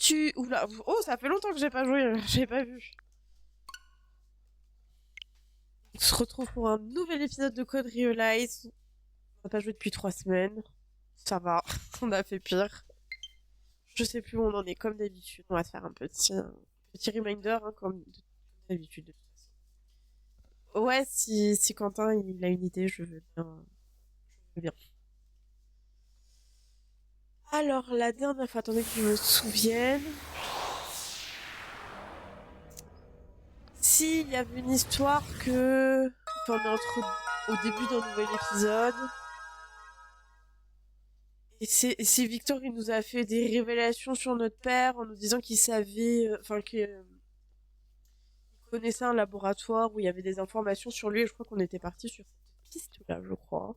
tu... Oula, oh, ça fait longtemps que j'ai pas joué, j'ai pas vu. On se retrouve pour un nouvel épisode de Code Realize. On n'a pas joué depuis 3 semaines. Ça va, on a fait pire. Je sais plus où on en est, comme d'habitude. On va se faire un petit reminder, hein, comme d'habitude. De toute façon. Ouais, si Quentin il a une idée, je veux bien. Je veux bien. Alors, la dernière fois, attendez que je me souvienne. Si, il y avait une histoire que... Enfin, on est au début d'un nouvel épisode. Et c'est Victor qui nous a fait des révélations sur notre père en nous disant qu'il savait... Enfin, qu'il connaissait un laboratoire où il y avait des informations sur lui. Et je crois qu'on était parti sur cette piste-là, je crois.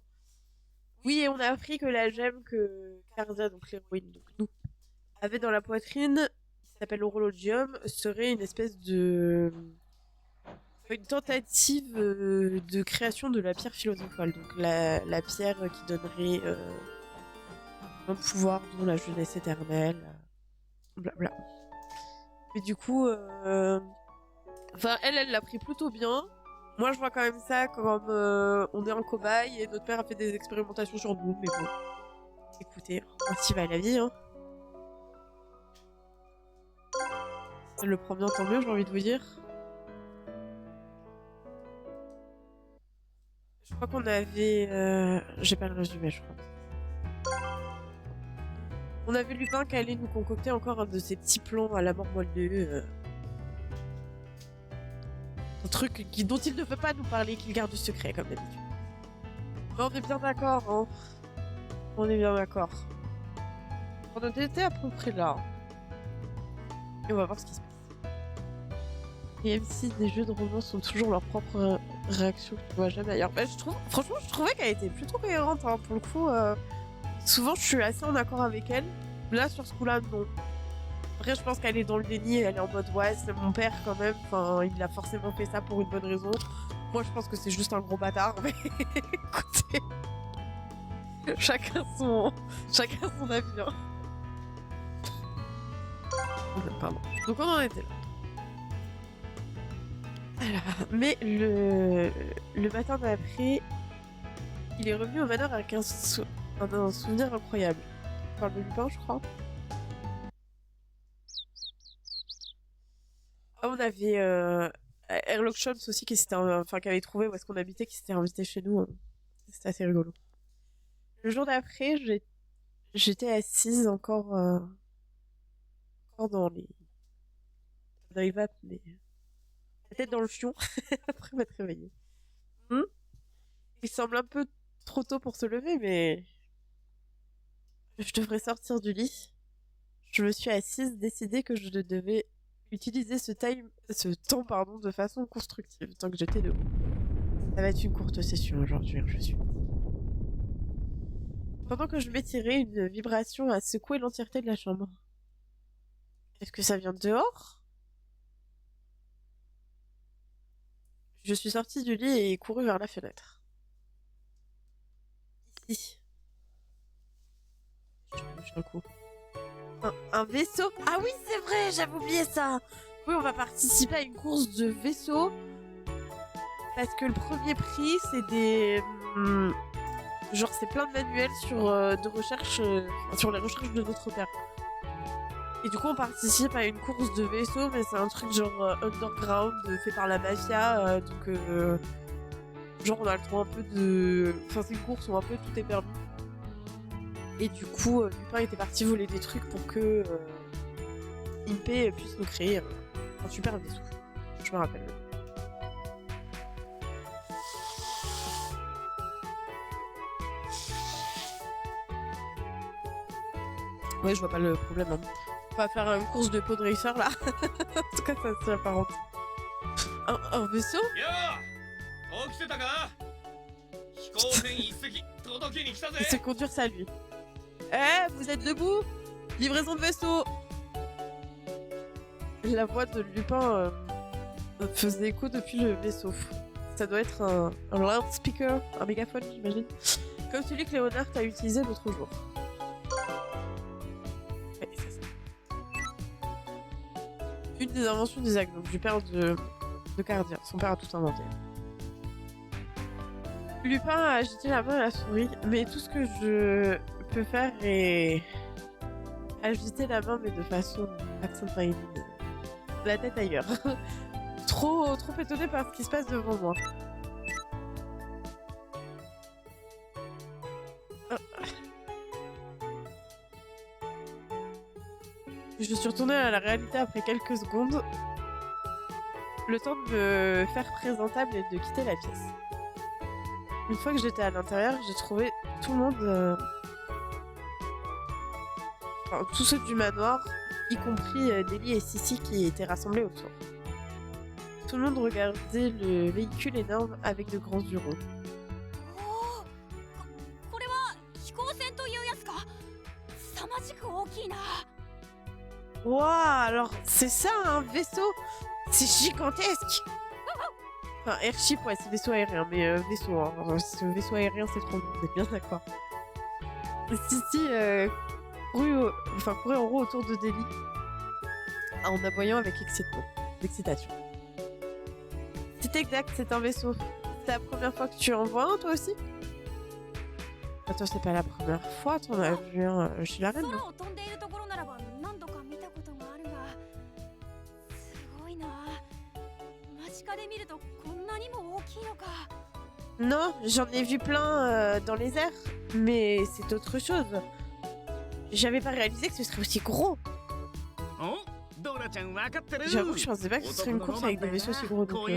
Oui, et on a appris que la gemme que Karza, donc l'héroïne, donc nous, avait dans la poitrine, qui s'appelle l'horologium, serait une espèce de... Une tentative de création de la pierre philosophale. Donc la pierre qui donnerait un pouvoir, dont la jeunesse éternelle, blabla. Mais du coup, enfin, elle l'a pris plutôt bien. Moi, je vois quand même ça comme on est un cobaye et notre père a fait des expérimentations sur nous, mais bon. Écoutez, ainsi va la vie, hein. Elle le prend bien, tant mieux, j'ai envie de vous dire. Je crois qu'on avait... J'ai pas le résumé, je crois. On avait Lupin qui allait nous concocter encore un de ces petits plans à la mort moelleux. Un truc dont il ne veut pas nous parler, qu'il garde secret, comme d'habitude. Mais on est bien d'accord, hein. On est bien d'accord. On était à peu près là. Et on va voir ce qui se passe. Et même si des jeux de romance ont toujours leur propre réaction que tu vois jamais ailleurs. Bah, franchement, je trouvais qu'elle était plutôt cohérente, hein. Pour le coup, souvent je suis assez en accord avec elle. Là, sur ce coup-là, non. Après, je pense qu'elle est dans le déni et elle est en mode ouais, c'est mon père quand même. Enfin, il a forcément fait ça pour une bonne raison. Moi, je pense que c'est juste un gros bâtard. Mais écoutez, chacun son avis. Hein. Pardon. Donc on en était là. Alors, mais le matin d'après, il est revenu au manoir avec un souvenir incroyable. On parle de Lupin, je crois. Ah, on avait Sherlock Holmes aussi qui avait trouvé où est-ce qu'on habitait, qui s'était invité chez nous. C'était assez rigolo. Le jour d'après, j'étais assise encore dans les vapes, mais la tête dans le fion après m'être réveillée. Il semble un peu trop tôt pour se lever, mais je devrais sortir du lit. Je me suis assise, décidée que je devais utiliser ce temps, de façon constructive, tant que j'étais debout. Ça va être une courte session aujourd'hui, je suis. Pendant que je m'étirais, une vibration a secoué l'entièreté de la chambre. Est-ce que ça vient de dehors? Je suis sortie du lit et couru vers la fenêtre. Ici. Je un coup. Un vaisseau? Ah oui, c'est vrai, j'avais oublié ça. Oui, on va participer à une course de vaisseau. Parce que le premier prix, c'est des... genre, c'est plein de manuels de recherche, sur les recherches de notre père. Et du coup, on participe à une course de vaisseau, mais c'est un truc genre underground, fait par la mafia. Donc, genre, on a le droit un peu de... Enfin, c'est une course où un peu tout est permis. Et du coup, Lupin était parti voler des trucs pour que Impé puisse nous créer un super vaisseau. Je me rappelle. Ouais, je vois pas le problème. Hein. On va faire une course de pod racer là. En tout cas, ça s'apparente. Un vaisseau? Il sait conduire ça lui. Eh, vous êtes debout? Livraison de vaisseau! La voix de Lupin faisait écho depuis le vaisseau. Ça doit être un loudspeaker, un mégaphone, j'imagine. Comme celui que Léonard a utilisé l'autre jour. Ouais, c'est ça. une des inventions d'Isaac, donc du père de Cardia. Son père a tout inventé. Lupin a agité la main à la souris, mais tout ce que je peux faire est agiter la main, mais de façon absente, la tête ailleurs. trop étonné par ce qui se passe devant moi. Je suis retournée à la réalité après quelques secondes. Le temps de me faire présentable et de quitter la pièce. Une fois que j'étais à l'intérieur, j'ai trouvé tout le monde... Enfin, tous ceux du manoir, y compris Deli et Sissi qui étaient rassemblés autour. Tout le monde regardait le véhicule énorme avec de grands yeux ronds. Waouh, alors c'est ça un vaisseau? C'est gigantesque! Enfin, airship, ouais, c'est vaisseau aérien, mais vaisseau, hein. Vaisseau aérien, c'est trop long, on est bien d'accord. Sissi courait en roue autour de Deli en aboyant avec excitation. C'est exact, c'est un vaisseau. C'est la première fois que tu en vois un, toi aussi? Attends, c'est pas la première fois, t'en as vu un chez la reine, non? Non, j'en ai vu plein dans les airs, mais c'est autre chose. J'avais pas réalisé que ce serait aussi gros. J'avoue que je pensais pas que ce serait une course avec des vaisseaux aussi gros. Donc,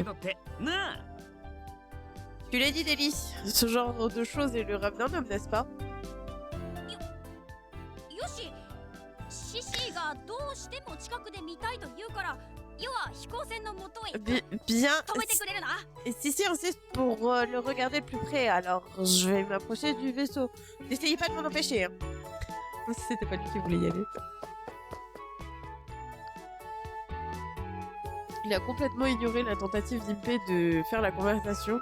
Tu l'as dit, Deli, ce genre de choses est le rêve d'un homme, n'est-ce pas? Bien. Et Sissi insiste pour le regarder de plus près, alors je vais m'approcher du vaisseau. N'essayez pas de m'en empêcher. Hein. C'était pas lui qui voulait y aller. Il a complètement ignoré la tentative d'Impé de faire la conversation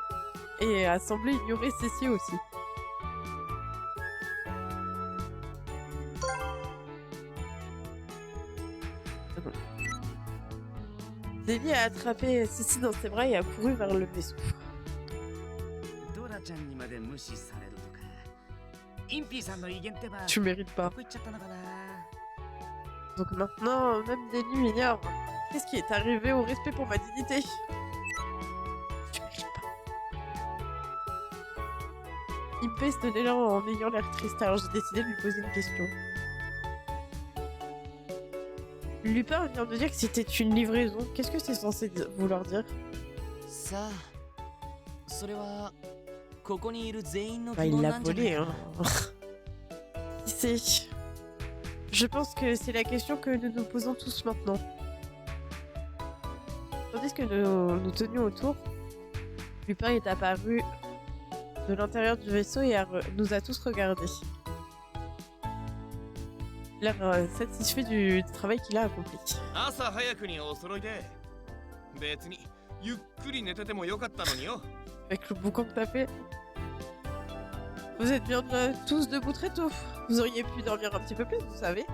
et a semblé ignorer Sissi aussi. Deli a attrapé Sissi dans ses bras et a couru vers le vaisseau. Tu mérites pas. Donc maintenant, même Deli m'ignore. Qu'est-ce qui est arrivé au respect pour ma dignité? Tu mérites pas. Impé se tenait là en ayant l'air triste, alors j'ai décidé de lui poser une question. Lupin vient de dire que c'était une livraison. Qu'est-ce que c'est censé vouloir dire? Bah, il l'a volé, hein. Qui sait? Je pense que c'est la question que nous nous posons tous maintenant. Tandis que nous tenions autour, Lupin est apparu de l'intérieur du vaisseau et nous a tous regardés. Il a l'air satisfait du travail qu'il a accompli. Avec le boucan que t'as fait. Vous êtes bien tous debout très tôt. Vous auriez pu dormir un petit peu plus, vous savez.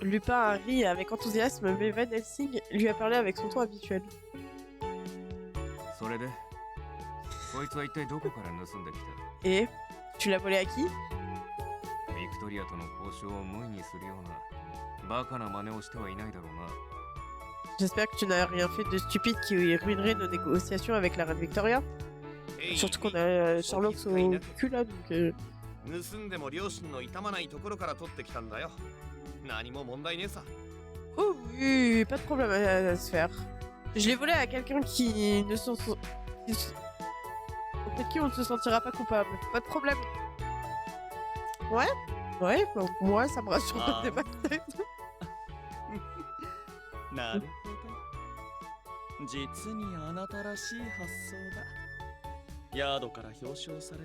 Lupin a ri avec enthousiasme, mais Van Helsing lui a parlé avec son ton habituel. Et tu l'as volé à qui? J'espère que tu n'as rien fait de stupide qui ruinerait nos négociations avec la reine Victoria. Surtout qu'on a Sherlock au cul là, donc... Oh oui, pas de problème à se faire. Je l'ai volé à quelqu'un qui ne s'en... Auprès de qui on ne se sentira pas coupable. Pas de problème. Ouais? Ouais, bah, moi ça me rassure des masses.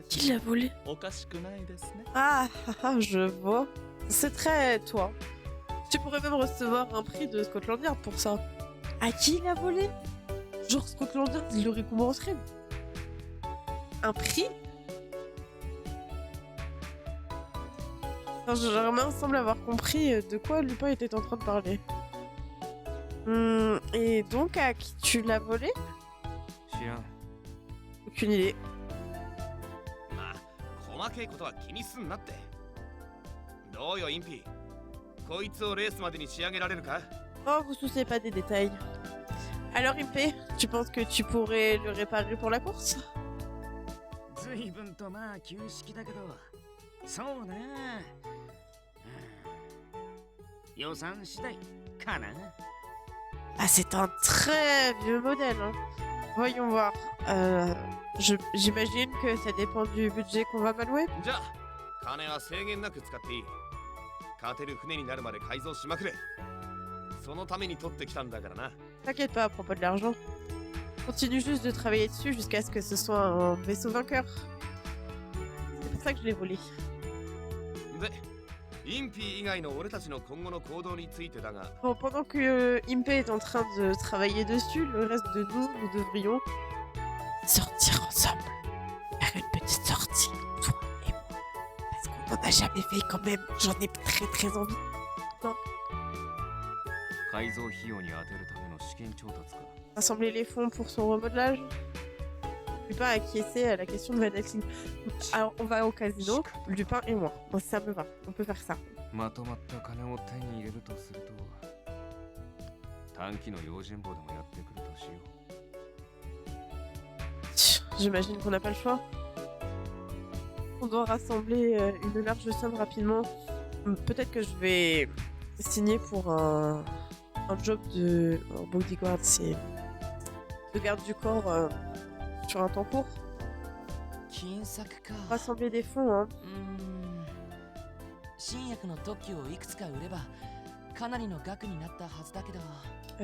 Qui l'a volé? Ah, je vois. C'est très toi. Tu pourrais même recevoir un prix de Scotland Yard pour ça. À qui il l'a volé? Genre Scotland Yard, il le récompenserait. Un prix? Enfin, Germain semble avoir compris de quoi Lupin était en train de parler. Et donc, à qui tu l'as volé? 知らん。 Aucune idée. まあ細けいことは気にすんなって。どうよインピ、こいつをレースまでに仕上げられるか？ Oh, vous souciez pas des détails. Alors, Impé, tu penses que tu pourrais le réparer pour la course? 随分とまあ旧式だけど、そうね。予算次第かな。 Ah, c'est un très vieux modèle. Hein. Voyons voir. J'imagine que ça dépend du budget qu'on va m'allouer. じゃあ金は制限なく使っていい。勝てる船になるまで改造しまくれ。そのために取ってきたんだからな。 T'inquiète pas à propos de l'argent. Continue juste de travailler dessus jusqu'à ce que ce soit un vaisseau vainqueur. C'est pour ça que je l'ai volé. で、インピ以外の俺たちの今後の行動についてだが、 Bon, pendant que Impé est en train de travailler dessus, le reste de nous devrions sortir ensemble. Faire une petite sortie, toi et moi. Parce qu'on n'en a jamais fait quand même. J'en ai très envie. 改造費用に充てるための資金調達か。 Rassembler les fonds pour son remodelage. Lupin a acquiescé à la question de Van Helsing. Alors, on va au casino, Lupin et moi. Bon, ça me va, on peut faire ça. まとまった金を手に入れるとすると、短期の用心棒でもやってくるとしよう。 J'imagine qu'on n'a pas le choix. On doit rassembler une large somme rapidement. Peut-être que je vais signer pour un job de bodyguard, c'est de garde du corps sur un temps court. 金策か。 Rassembler des fonds, hein. 新薬の特許をいくつか売ればかなりの額になったはずだけど。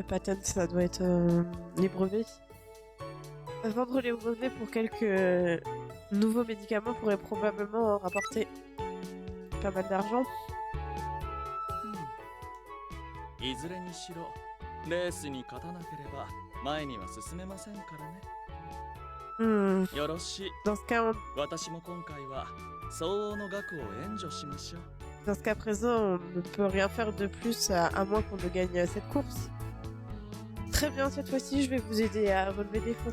Patent, ça doit être les brevets. Vendre les brevets pour quelques nouveaux médicaments pourrait probablement rapporter pas mal d'argent. いずれにしろレースに勝たなければ前には進めませんからね。 よろしい。 Dans ce cas, 私も今回は相応の額を援助しましょう。 dans ce cas présent, on ne peut rien faire de plus à moins qu'on ne gagne cette course. Très bien, cette fois-ci, je vais vous aider à relever des fonds.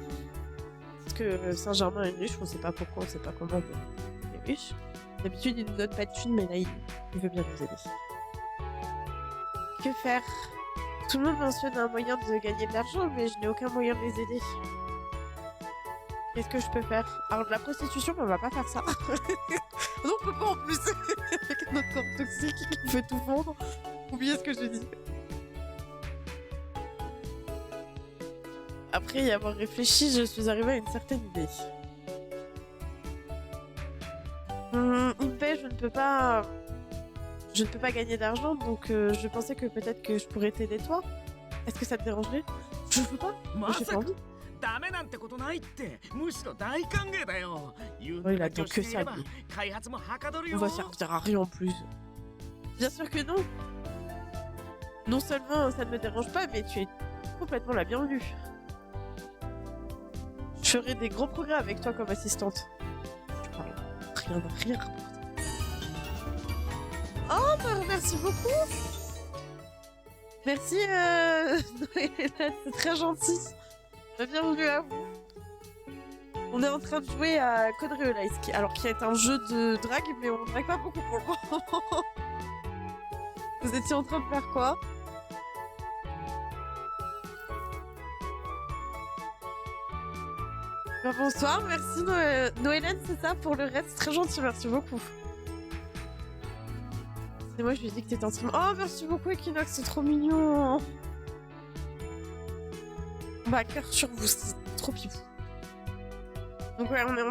Parce que Saint-Germain est riche, on sait pas pourquoi, on sait pas comment, mais il est riche. D'habitude, il nous donne pas de thunes, mais là, il veut bien nous aider. Que faire? Tout le monde mentionne un moyen de gagner de l'argent, mais je n'ai aucun moyen de les aider. Qu'est-ce que je peux faire? Alors, de la prostitution, on va pas faire ça. Non, on peut pas en plus. Avec notre corps toxique qui fait tout fondre. Oubliez ce que je dis. Après y avoir réfléchi, je suis arrivée à une certaine idée. Impé, je ne peux pas gagner d'argent, donc je pensais que peut-être que je pourrais t'aider toi. Est-ce que ça te dérangerait? Je veux pas. J'ai pas envie. ダメなんてことないって、むしろ大歓迎だよ。 Oh, il a donc que ça, lui. 開発もはかどる On よ。 va servir à rien en plus. Bien sûr que non. Non seulement ça ne me dérange pas, mais tu es complètement la bienvenue. Je ferai des gros progrès avec toi comme assistante. Tu parles rien rapporté. Oh, bah, merci beaucoup. Merci, c'est très gentil. Bienvenue à vous. On est en train de jouer à Code Realize, qui est un jeu de drague, mais on drague pas beaucoup pour le moment. Vous étiez en train de faire quoi? Ben, bonsoir, merci Noëlène, c'est ça pour le reste, très gentil, merci beaucoup. C'est moi, je lui ai dit que t'étais en train de... Oh, merci beaucoup Equinox, c'est trop mignon. Bah, cœur sur vous, c'est trop pipou. Donc ouais, on est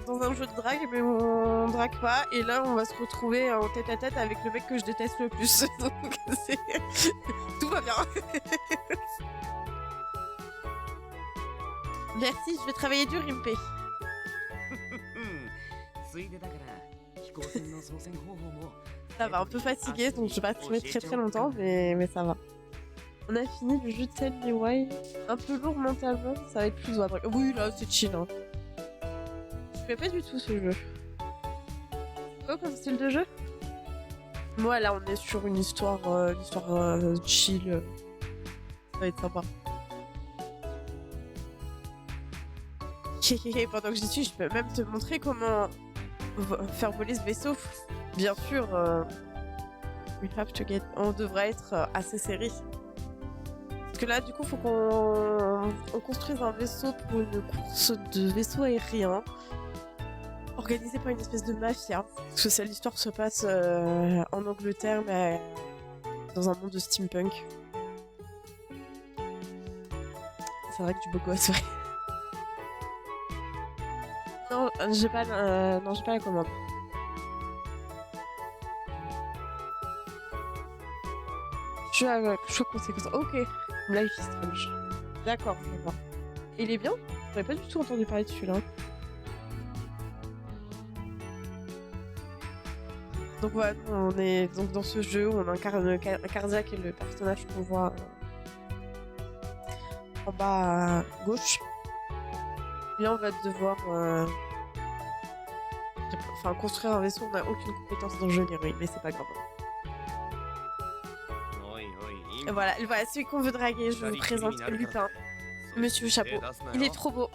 dans un jeu de drague, mais on drague pas. Et là, on va se retrouver en tête à tête avec le mec que je déteste le plus. Donc c'est... Tout va bien. Merci, je vais travailler dur, Impé. ついでだから飛行船の操船方法も Ça va, un peu fatigué, donc je vais pas trouver très longtemps, mais ça va. On a fini le jeu de Tell Me Why. Un peu lourd mentalement, ça va être plus doux après. Oui, là, c'est chill. Hein. Je fais pas du tout ce jeu. C'est quoi comme style de jeu? Moi, là, on est sur une histoire, chill. Ça va être sympa. Pendant que j'y suis, je peux même te montrer comment faire voler ce vaisseau. Bien sûr, on devrait être assez serré. Parce que là, du coup, faut qu'on construise un vaisseau pour une course de vaisseau aérien organisée par une espèce de mafia. Parce que l'histoire se passe en Angleterre, mais dans un monde de steampunk. C'est vrai que du beau gosse, ouais. Non, j'ai pas la commande. Je conséquence. Ok, Life is Strange. D'accord, je vois. Il est bien? J'avais pas du tout entendu parler de celui-là. Donc voilà, on est donc dans ce jeu où on incarne Karzia qui est le personnage qu'on voit en bas à gauche. Et là on va devoir construire un vaisseau, on n'a aucune compétence d'ingénierie, mais c'est pas grave. Et voilà, celui qu'on veut draguer, je vous présente Lupin, Monsieur Chapeau. Il est trop beau.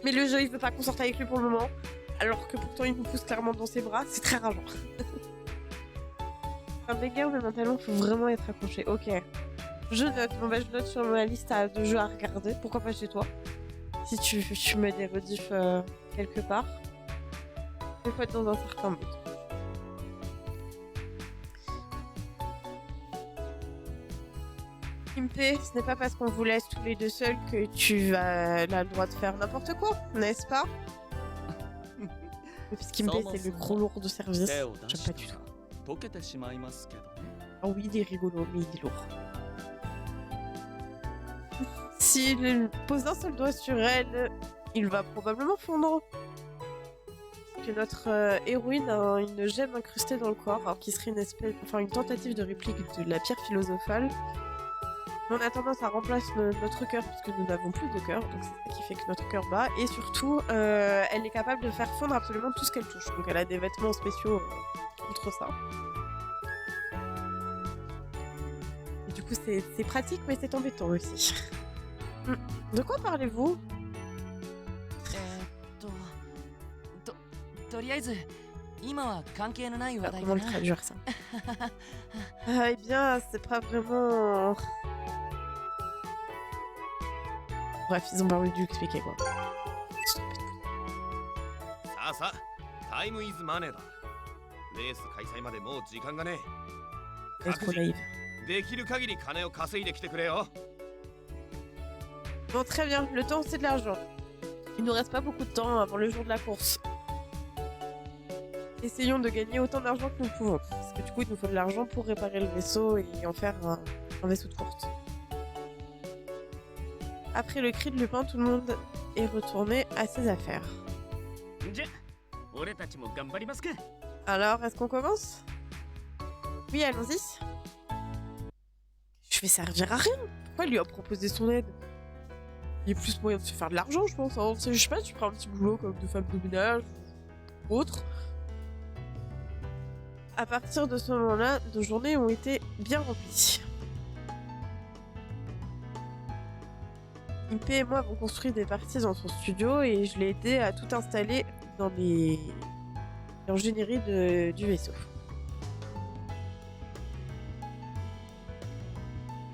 Mais le jeu il veut pas qu'on sorte avec lui pour le moment, alors que pourtant il nous pousse clairement dans ses bras, c'est très rageant. Un dégât, mais mentalement faut vraiment être accroché. Ok. Je note, je note sur ma liste de jeux à regarder, pourquoi pas chez toi. Si tu mets des rediffs quelque part. Il faut être dans un certain mood. Impé, ce n'est pas parce qu'on vous laisse tous les deux seuls que tu as le droit de faire n'importe quoi, n'est-ce pas? Puisqu'Impé c'est le gros lourd de service, j'aime pas du tout. Oh oui, il est rigolo, mais il est lourd. S'il pose un seul doigt sur elle, il va probablement fondre. Que notre héroïne a une gemme incrustée dans le corps, alors qui serait une tentative de réplique de la pierre philosophale. Mais on a tendance à remplacer notre cœur, parce que nous n'avons plus de cœur, donc c'est ça qui fait que notre cœur bat. Et surtout, elle est capable de faire fondre absolument tout ce qu'elle touche. Donc elle a des vêtements spéciaux contre ça. Et du coup, c'est pratique, mais c'est embêtant aussi. De quoi parlez-vous? とりあえず今は関係のない話題だ Comment な le traduire ça? Eh bien, c'est pas vraiment... Bref, ils ont pas voulu expliquer quoi. さあさあ、タイムイズマネーだ。レース開催までもう時間がねえ。 C'est trop naïf. できる限り金を稼いできてくれよ。 Bon, très bien, le temps c'est de l'argent. Il nous reste pas beaucoup de temps avant le jour de la course. Essayons de gagner autant d'argent que nous pouvons. Parce que du coup, il nous faut de l'argent pour réparer le vaisseau et en faire un vaisseau de course. Après le cri de Lupin, tout le monde est retourné à ses affaires. Alors, est-ce qu'on commence? Oui, allons-y. Je vais servir à rien. Pourquoi il lui a proposé son aide? Il y a plus moyen de se faire de l'argent, je pense. Hein. Je sais pas, tu prends un petit boulot comme de femme de ménage ou autre. À partir de ce moment-là, nos journées ont été bien remplies. Impé et moi avons construit des parties dans son studio et je l'ai aidé à tout installer dans l'ingénierie du vaisseau.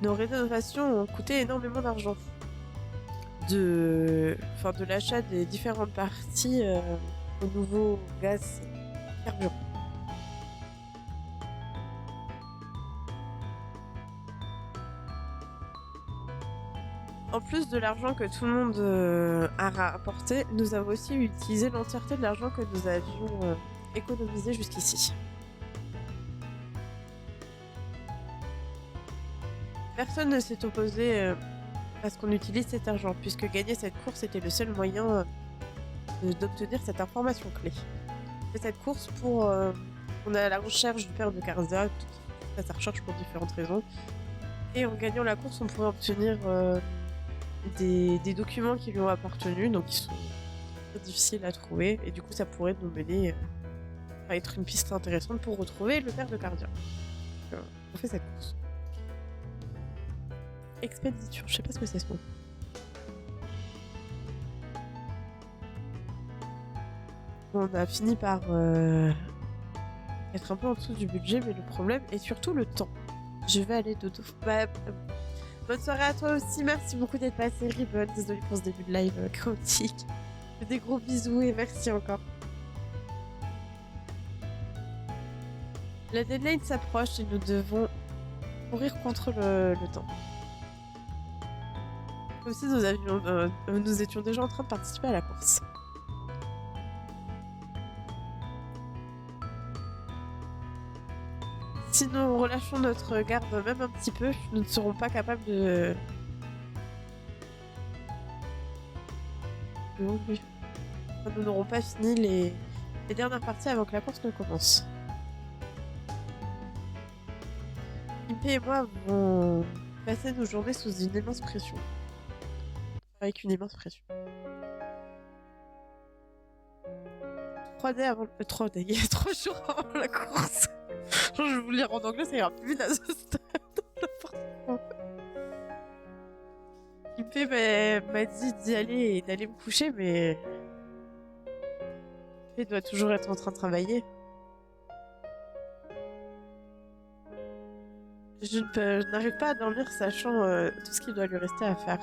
Nos rénovations ont coûté énormément d'argent. De l'achat des différentes parties au nouveau gaz carburant. En plus de l'argent que tout le monde a rapporté, nous avons aussi utilisé l'entièreté de l'argent que nous avions économisé jusqu'ici. Personne ne s'est opposé à ce qu'on utilise cet argent, puisque gagner cette course était le seul moyen d'obtenir cette information clé. On fait cette course pour... on est à la recherche du père de Karzia, tout à sa recherche pour différentes raisons. Et en gagnant la course, on pourrait obtenir... des documents qui lui ont appartenu, donc qui sont très difficiles à trouver, et du coup ça pourrait nous mener à pourra être une piste intéressante pour retrouver le père de Cardia. On fait cette course. Expédition, je sais pas ce que c'est ce mot. On a fini par être un peu en dessous du budget, mais le problème est surtout le temps. Je vais aller dodo. Bonne soirée à toi aussi, merci beaucoup d'être passé, Ribbon. Désolée pour ce début de live chaotique. Des gros bisous et merci encore. La deadline s'approche et nous devons courir contre le temps. Comme si nous étions déjà en train de participer à la course. Si nous relâchons notre garde même un petit peu, nous ne serons pas capables de... Enfin, nous n'aurons pas fini les dernières parties avant que la course ne commence. Impé et moi vont passer nos journées sous une immense pression. Avec une immense pression. 3D avant le 3D, il y a 3 jours avant la course. Je vais vous le lire en anglais, ça ira plus vite à ce stade. Impé m'a dit d'y aller et d'aller me coucher, mais... Il doit toujours être en train de travailler. Je n'arrive pas à dormir sachant tout ce qu'il doit lui rester à faire.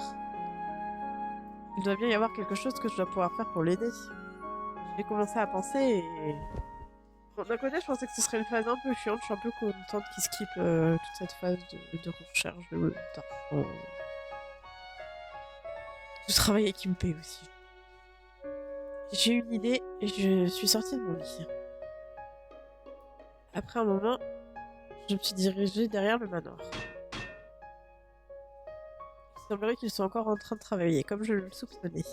Il doit bien y avoir quelque chose que je dois pouvoir faire pour l'aider. J'ai commencé à penser et... Bon, d'un côté, je pensais que ce serait une phase un peu chiante. Je suis un peu contente qu'il skip toute cette phase de recherche, de travail avec Impé aussi. J'ai eu une idée et je suis sortie de mon lit. Après un moment, je me suis dirigée derrière le manoir. Il semblerait qu'ils soient encore en train de travailler, comme je le soupçonnais.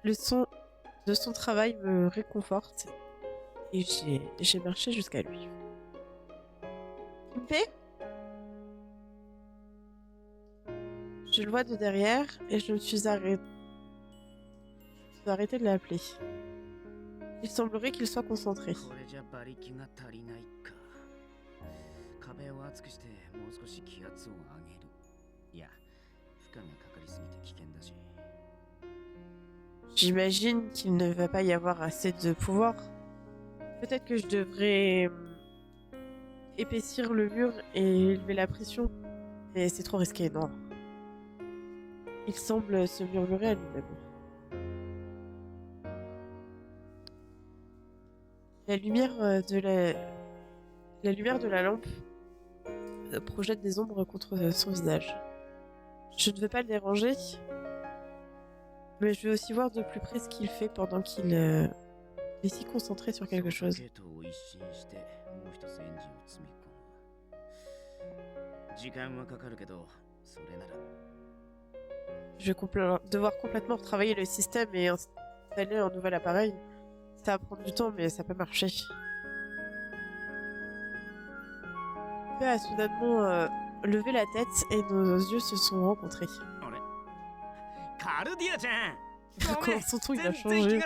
Le son de son travail me réconforte et j'ai marché jusqu'à lui. Impé ? Je le vois de derrière et je me suis arrêtée de l'appeler. Il semblerait qu'il soit concentré. J'imagine qu'il ne va pas y avoir assez de pouvoir. Peut-être que je devrais épaissir le mur et élever la pression. Mais c'est trop risqué, non. Il semble se murmurer à lui-même. La lumière de la lampe projette des ombres contre son visage. Je ne veux pas le déranger, mais je veux aussi voir de plus près ce qu'il fait pendant qu'il est si concentré sur quelque chose. Je vais devoir complètement retravailler le système et installer un nouvel appareil. Ça va prendre du temps, mais ça peut marcher. Il a soudainement levé la tête et nos yeux se sont rencontrés. Comment son ton il a changé.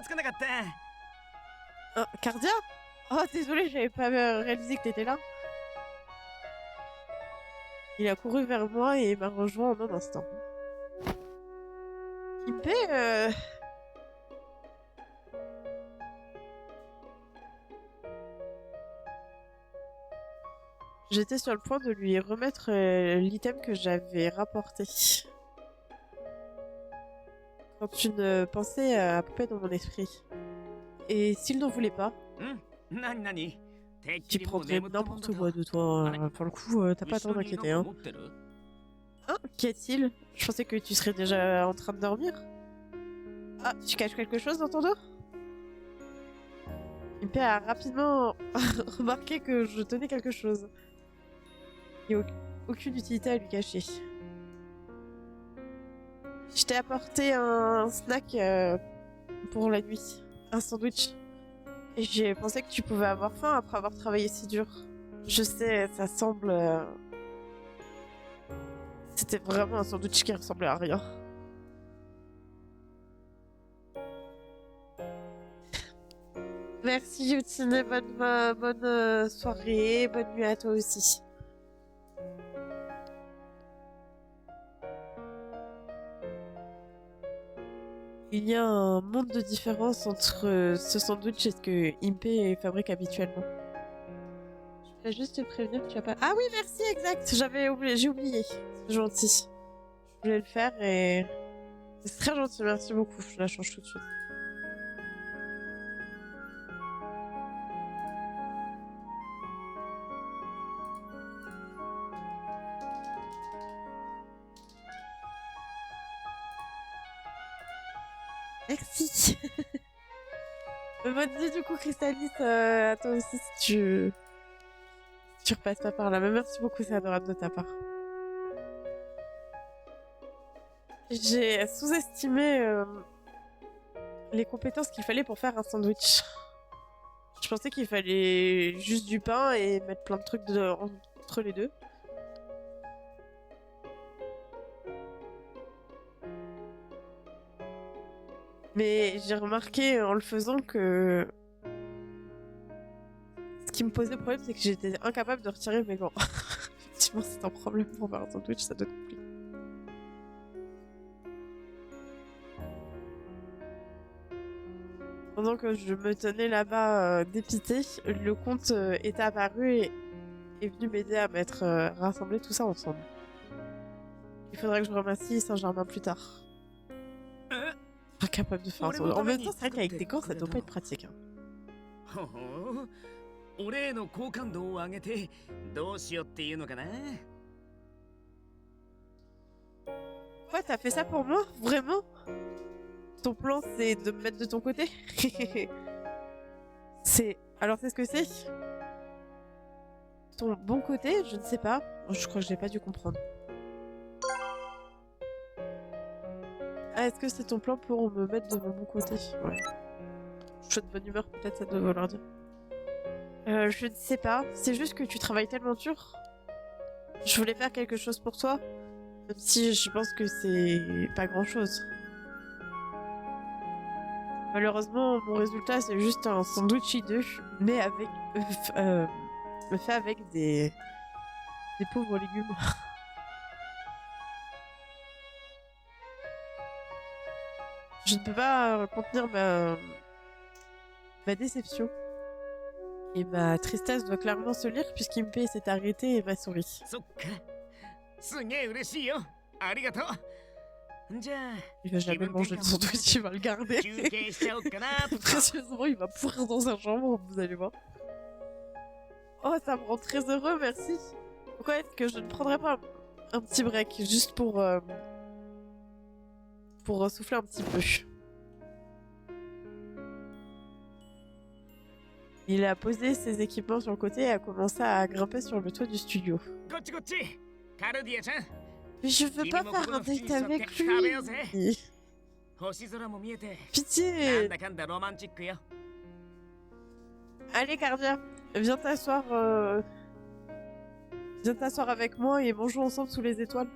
Cardia ? Oh, désolé, j'avais pas réalisé que t'étais là. Il a couru vers moi et m'a rejoint en un instant. Impé, J'étais sur le point de lui remettre l'item que j'avais rapporté. Quand une pensée a popé dans mon esprit. Et s'il n'en voulait pas, tu prendrais n'importe quoi de toi. Pour le coup, t'as pas à t'en inquiéter. Hein, qu'y a-t-il ? Je pensais que tu serais déjà en train de dormir. Ah, tu caches quelque chose dans ton dos ? Impé a rapidement remarqué que je tenais quelque chose. Il n'y a aucune utilité à lui cacher. Je t'ai apporté un snack pour la nuit. Un sandwich. Et j'ai pensé que tu pouvais avoir faim après avoir travaillé si dur. Je sais, ça semble... C'était vraiment un sandwich qui ressemblait à rien. Merci Yutine, bonne soirée, bonne nuit à toi aussi. Il y a un monde de différence entre ce sandwich et ce que Impé fabrique habituellement. Je vais juste te prévenir que tu as pas... Ah oui, merci, exact. J'ai oublié. C'est gentil. Je voulais le faire et... C'est très gentil, merci beaucoup. Je la change tout de suite. Merci. Bonne nuit du coup, Crystalis, à toi aussi si tu repasses pas par là. Mais merci beaucoup, c'est adorable de ta part. J'ai sous-estimé les compétences qu'il fallait pour faire un sandwich. Je pensais qu'il fallait juste du pain et mettre plein de trucs entre les deux. Mais j'ai remarqué en le faisant que ce qui me posait problème, c'est que j'étais incapable de retirer mes gants. Effectivement, c'est un problème pour faire un sandwich, ça doit être compliqué. Pendant que je me tenais là-bas dépité, le comte est apparu et est venu m'aider à mettre rassembler tout ça ensemble. Il faudrait que je remercie Saint-Germain plus tard. Incapable de faire un sandwich. En même temps, c'est vrai qu'avec des gants, ça doit pas être pratique. Hein. Quoi, t'as fait ça pour moi? Vraiment? Ton plan, c'est de me mettre de ton côté? Alors, c'est ce que c'est? Ton bon côté? Je ne sais pas. Je crois que j'ai pas dû comprendre. Ah, est-ce que c'est ton plan pour me mettre de mon bon côté? Ouais. Je suis de bonne humeur, peut-être ça doit vouloir dire. Je ne sais pas. C'est juste que tu travailles tellement dur. Je voulais faire quelque chose pour toi. Même si je pense que c'est pas grand-chose. Malheureusement, mon résultat, c'est juste un sandwich hideux, mais avec... fait avec des pauvres légumes. Je ne peux pas contenir ma déception. Et ma tristesse doit clairement se lire puisqu'Impé s'est arrêté et m'a souri. Il va jamais manger de sandwich, il va le garder. Précieusement, il va pourrir dans sa chambre, vous allez voir. Oh, ça me rend très heureux, merci. Pourquoi est-ce que je ne prendrais pas un petit break, juste pour souffler un petit peu. Il a posé ses équipements sur le côté et a commencé à grimper sur le toit du studio. Mais je veux pas faire un date avec lui. Pitié. Allez, Cardia, viens t'asseoir avec moi et mangeons ensemble sous les étoiles.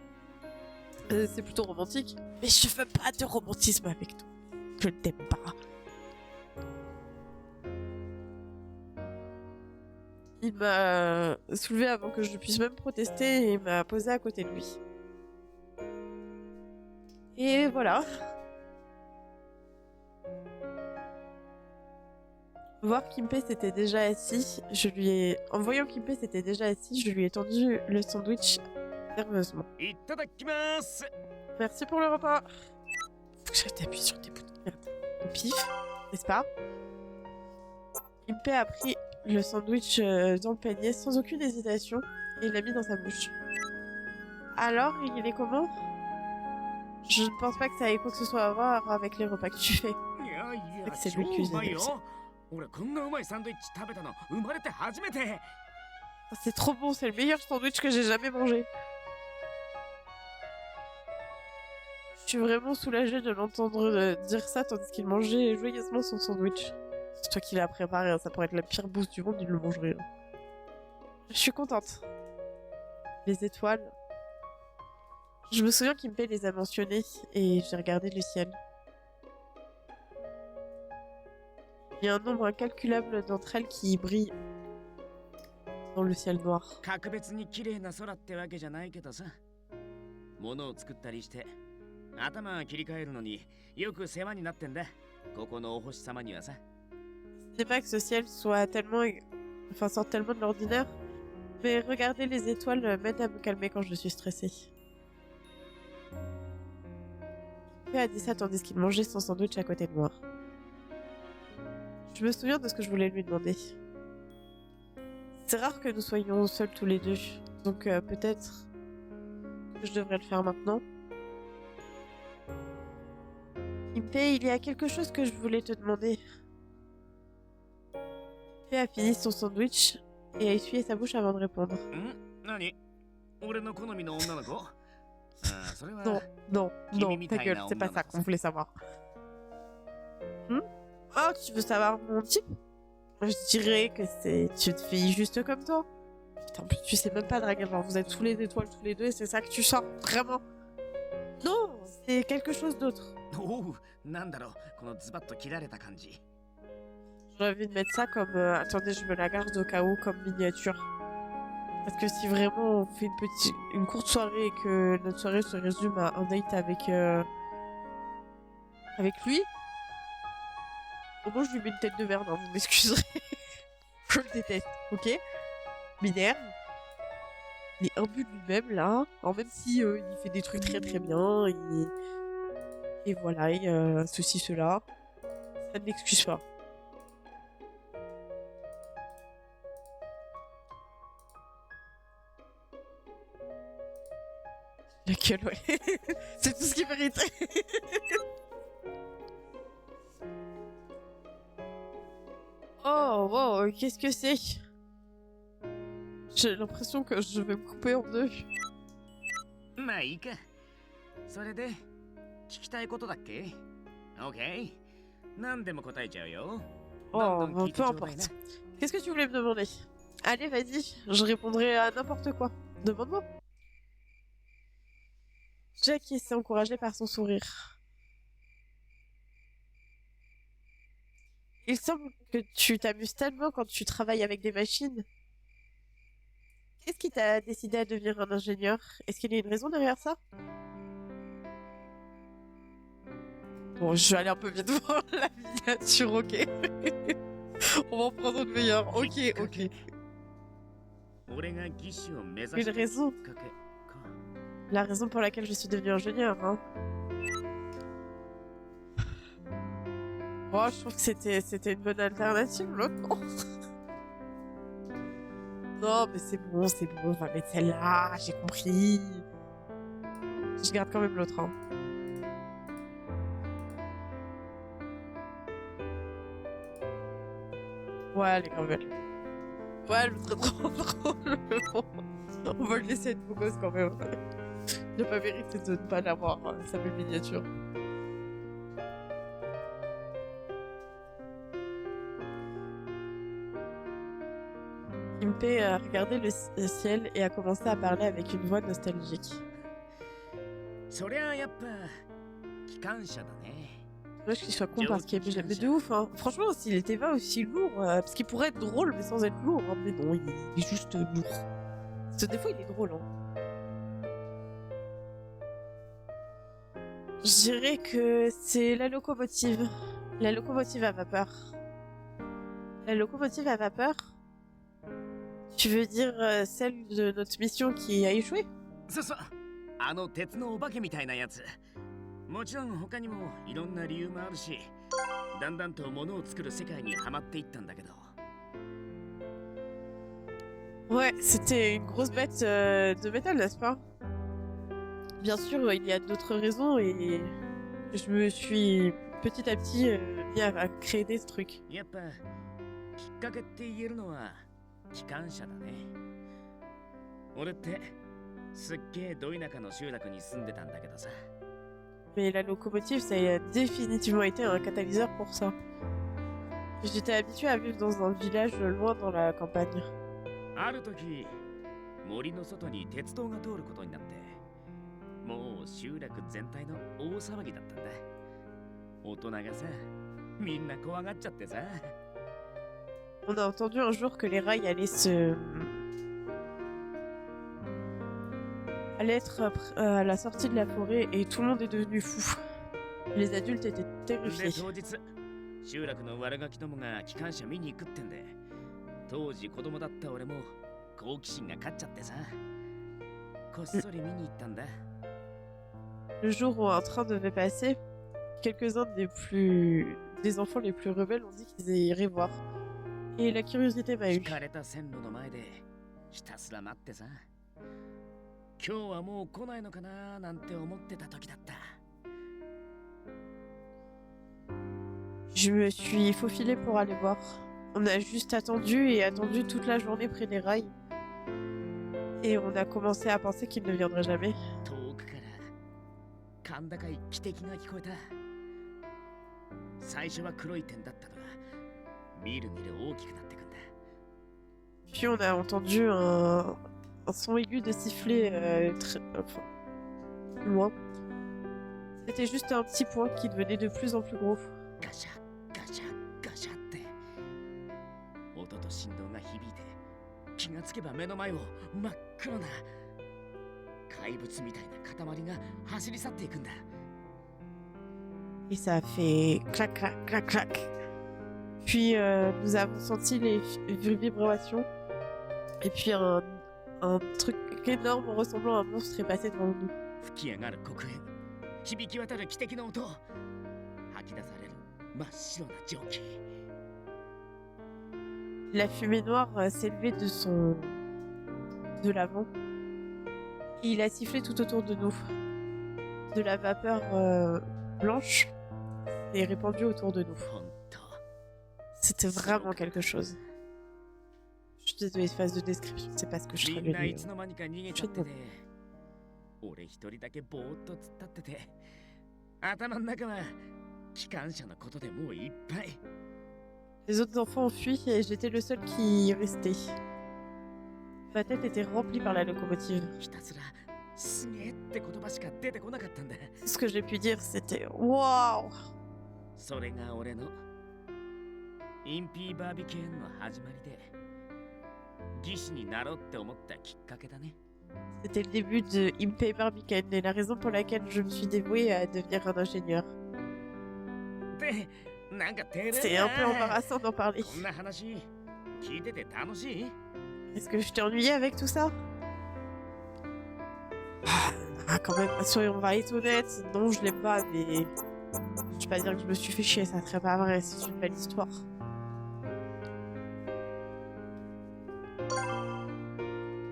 C'est plutôt romantique. Mais je veux pas de romantisme avec toi. Je ne t'aime pas. Il m'a soulevé avant que je puisse même protester et m'a posé à côté de lui. Et voilà. Voir Kimpé s'était déjà assis, en voyant Kimpé s'était déjà assis, je lui ai tendu le sandwich nerveusement. Merci pour le repas. Faut que j'aille t'appuyer sur tes bouts de merde. Au pif, n'est-ce pas? Kimpé a pris le sandwich dans le panier sans aucune hésitation et l'a mis dans sa bouche. Alors, il est comment? Je ne pense pas que ça ait quoi que ce soit à voir avec les repas que tu fais. C'est lui qui cuisine aussi. C'est trop bon, c'est le meilleur sandwich que j'ai jamais mangé. Je suis vraiment soulagée de l'entendre dire ça tandis qu'il mangeait joyeusement son sandwich. C'est toi qui l'as préparé, hein, ça pourrait être la pire bouffe du monde, il le mangerait. Hein. Je suis contente. Les étoiles. Je me souviens qu'Impé les a mentionnées et j'ai regardé le ciel. Il y a un nombre incalculable d'entre elles qui brillent dans le ciel noir. 格別に綺麗な空ってわけじゃないけどさ。物を作ったりして頭が切り替えるのによく世話になってんだ。ここのお星様にはさ。Ce n'est pas que ce ciel soit tellement, enfin, sorte tellement de l'ordinaire, mais regarder les étoiles m'aide à me calmer quand je suis stressée. Il a dit ça tandis qu'il mangeait son sandwich à côté de moi. Je me souviens de ce que je voulais lui demander. C'est rare que nous soyons seuls tous les deux, donc peut-être que je devrais le faire maintenant. Impe, il y a quelque chose que je voulais te demander. Impe a fini son sandwich et a essuyé sa bouche avant de répondre. Nani? Non, ta gueule, c'est pas ça qu'on voulait savoir. Oh, tu veux savoir mon type? Je dirais que c'est une fille juste comme toi. Putain, tu sais même pas draguer, genre vous êtes sous les étoiles tous les deux et c'est ça que tu sens, vraiment. Non, c'est quelque chose d'autre. J'ai envie de mettre ça comme... attendez, je me la garde au cas où comme miniature. Parce que si vraiment on fait une courte soirée et que notre soirée se résume à un date avec lui, au moins je lui mets une tête de merde, hein, vous m'excuserez. Je le déteste, ok? M'énerve. Il est imbu de lui-même là. Alors même si il fait des trucs très très bien et voilà, ceci, cela, ça ne l'excuse pas. La gueule, ouais. C'est tout ce qu'il mérite. Oh, wow, qu'est-ce que c'est? J'ai l'impression que je vais me couper en deux. Oh, peu importe. Qu'est-ce que tu voulais me demander? Allez, vas-y, je répondrai à n'importe quoi. Demande-moi. Jackie s'est encouragé par son sourire. Il semble que tu t'amuses tellement quand tu travailles avec des machines. Qu'est-ce qui t'a décidé à devenir un ingénieur? Est-ce qu'il y a une raison derrière ça? Bon, je vais aller un peu vite voir la miniature, ok. On va en prendre une meilleure, ok, ok. Une raison? La raison pour laquelle je suis devenue ingénieur, hein. Oh, je trouve que c'était une bonne alternative, l'autre, non? Non, mais c'est bon, on va mettre celle-là, j'ai compris. Je garde quand même l'autre, hein. Ouais, elle est grave belle. Ouais, elle est très trop drôle. On va le laisser être beau gosse quand même. Il n'a pas mérité de ne pas l'avoir, sa belle miniature. Impe a regardé le ciel et a commencé à parler avec une voix nostalgique. Dommage qu'il soit con parce qu'il est mais de ouf, hein. Franchement, s'il était pas aussi lourd, parce qu'il pourrait être drôle mais sans être lourd, hein. Mais non, il est juste lourd. Parce que des fois, il est drôle, hein. Je dirais que c'est la locomotive. La locomotive à vapeur. La locomotive à vapeur? Tu veux dire celle de notre mission qui a échoué? Ouais, c'était une grosse bête de métal, n'est-ce pas? Bien sûr, il y a d'autres raisons et je me suis petit à petit mis à créer des trucs. Mais la locomotive, ça a définitivement été un catalyseur pour ça. J'étais habituée à vivre dans un village loin dans la campagne. みんな怖がっちゃってさ。 On a entendu un jour que les rails allaient être à la sortie de la forêt et tout le monde est devenu fou. Les adultes étaient で terrifiés. 当日集落の悪ガキどもが機関車見に行くってんで、当時子供だった俺も好奇心が勝っちゃってさ、こっそり見に行ったんだ。 Le jour où un train devait passer, quelques-uns des enfants les plus rebelles ont dit qu'ils iraient voir. Et la curiosité m'a 引 eu. かれた線路の前でひたすら待ってさ、今日はもう来ないのかななんて思ってた時だった。 Je me suis faufilée pour aller voir. On a juste attendu et attendu toute la journée près des rails. Et on a commencé à penser qu'il ne viendrait jamais. 遠くから甲高い汽笛が聞こえた。最初は黒い点だったのがみるみる大きくなってくんだ。 Puis on a entendu un son aigu de sifflet enfin, loin. C'était juste un petit point qui devenait de plus en plus gros. ガシャガシャガシャって音と振動が響いて、気がつけば目の前を真っ黒な怪物みたいな塊が走り去っていくんだ。 Et ça a fait clac clac clac clac. Puis nous avons senti les vibrations. Et puis un truc énorme ressemblant à un monstre est passé devant nous. 吹き上がる黒煙、響き渡る汽笛の音、吐き出される真っ白な蒸気。 La fumée noire s'élevait de l'avant. Et il a sifflé tout autour de nous. De la vapeur blanche est répandue autour de nous. ほんと C'était vraiment quelque chose. Je suis désolée, phase de description, c'est pas ce que je みんない traduis. つの間にか逃げちゃってて、俺一人だけぼーっと突っ立ってて、頭の中は機関車のことでもういっぱい。 Les autres enfants ont fui et j'étais le seul qui restait. Ma tête était remplie par la locomotive. ひたすらすげえって言葉しか出てこなかったんだ。 Tout ce que j'ai pu dire, c'était waouh! それが俺のインピーバービケーンの始まりで、技師になろうって思ったきっかけだね。 C'était le début de Impey Barbicane et la raison pour laquelle je me suis dévouée à devenir un ingénieur. で、なんか照れるな。 C'est un peu embarrassant d'en parler. こんな話聞いてて楽しい？ Est-ce que je t'ai ennuyé avec tout ça? Ah, quand même, on va être honnête, non, je l'aime pas, mais je vais pas dire que je me suis fait chier, ça serait pas vrai, c'est une belle histoire.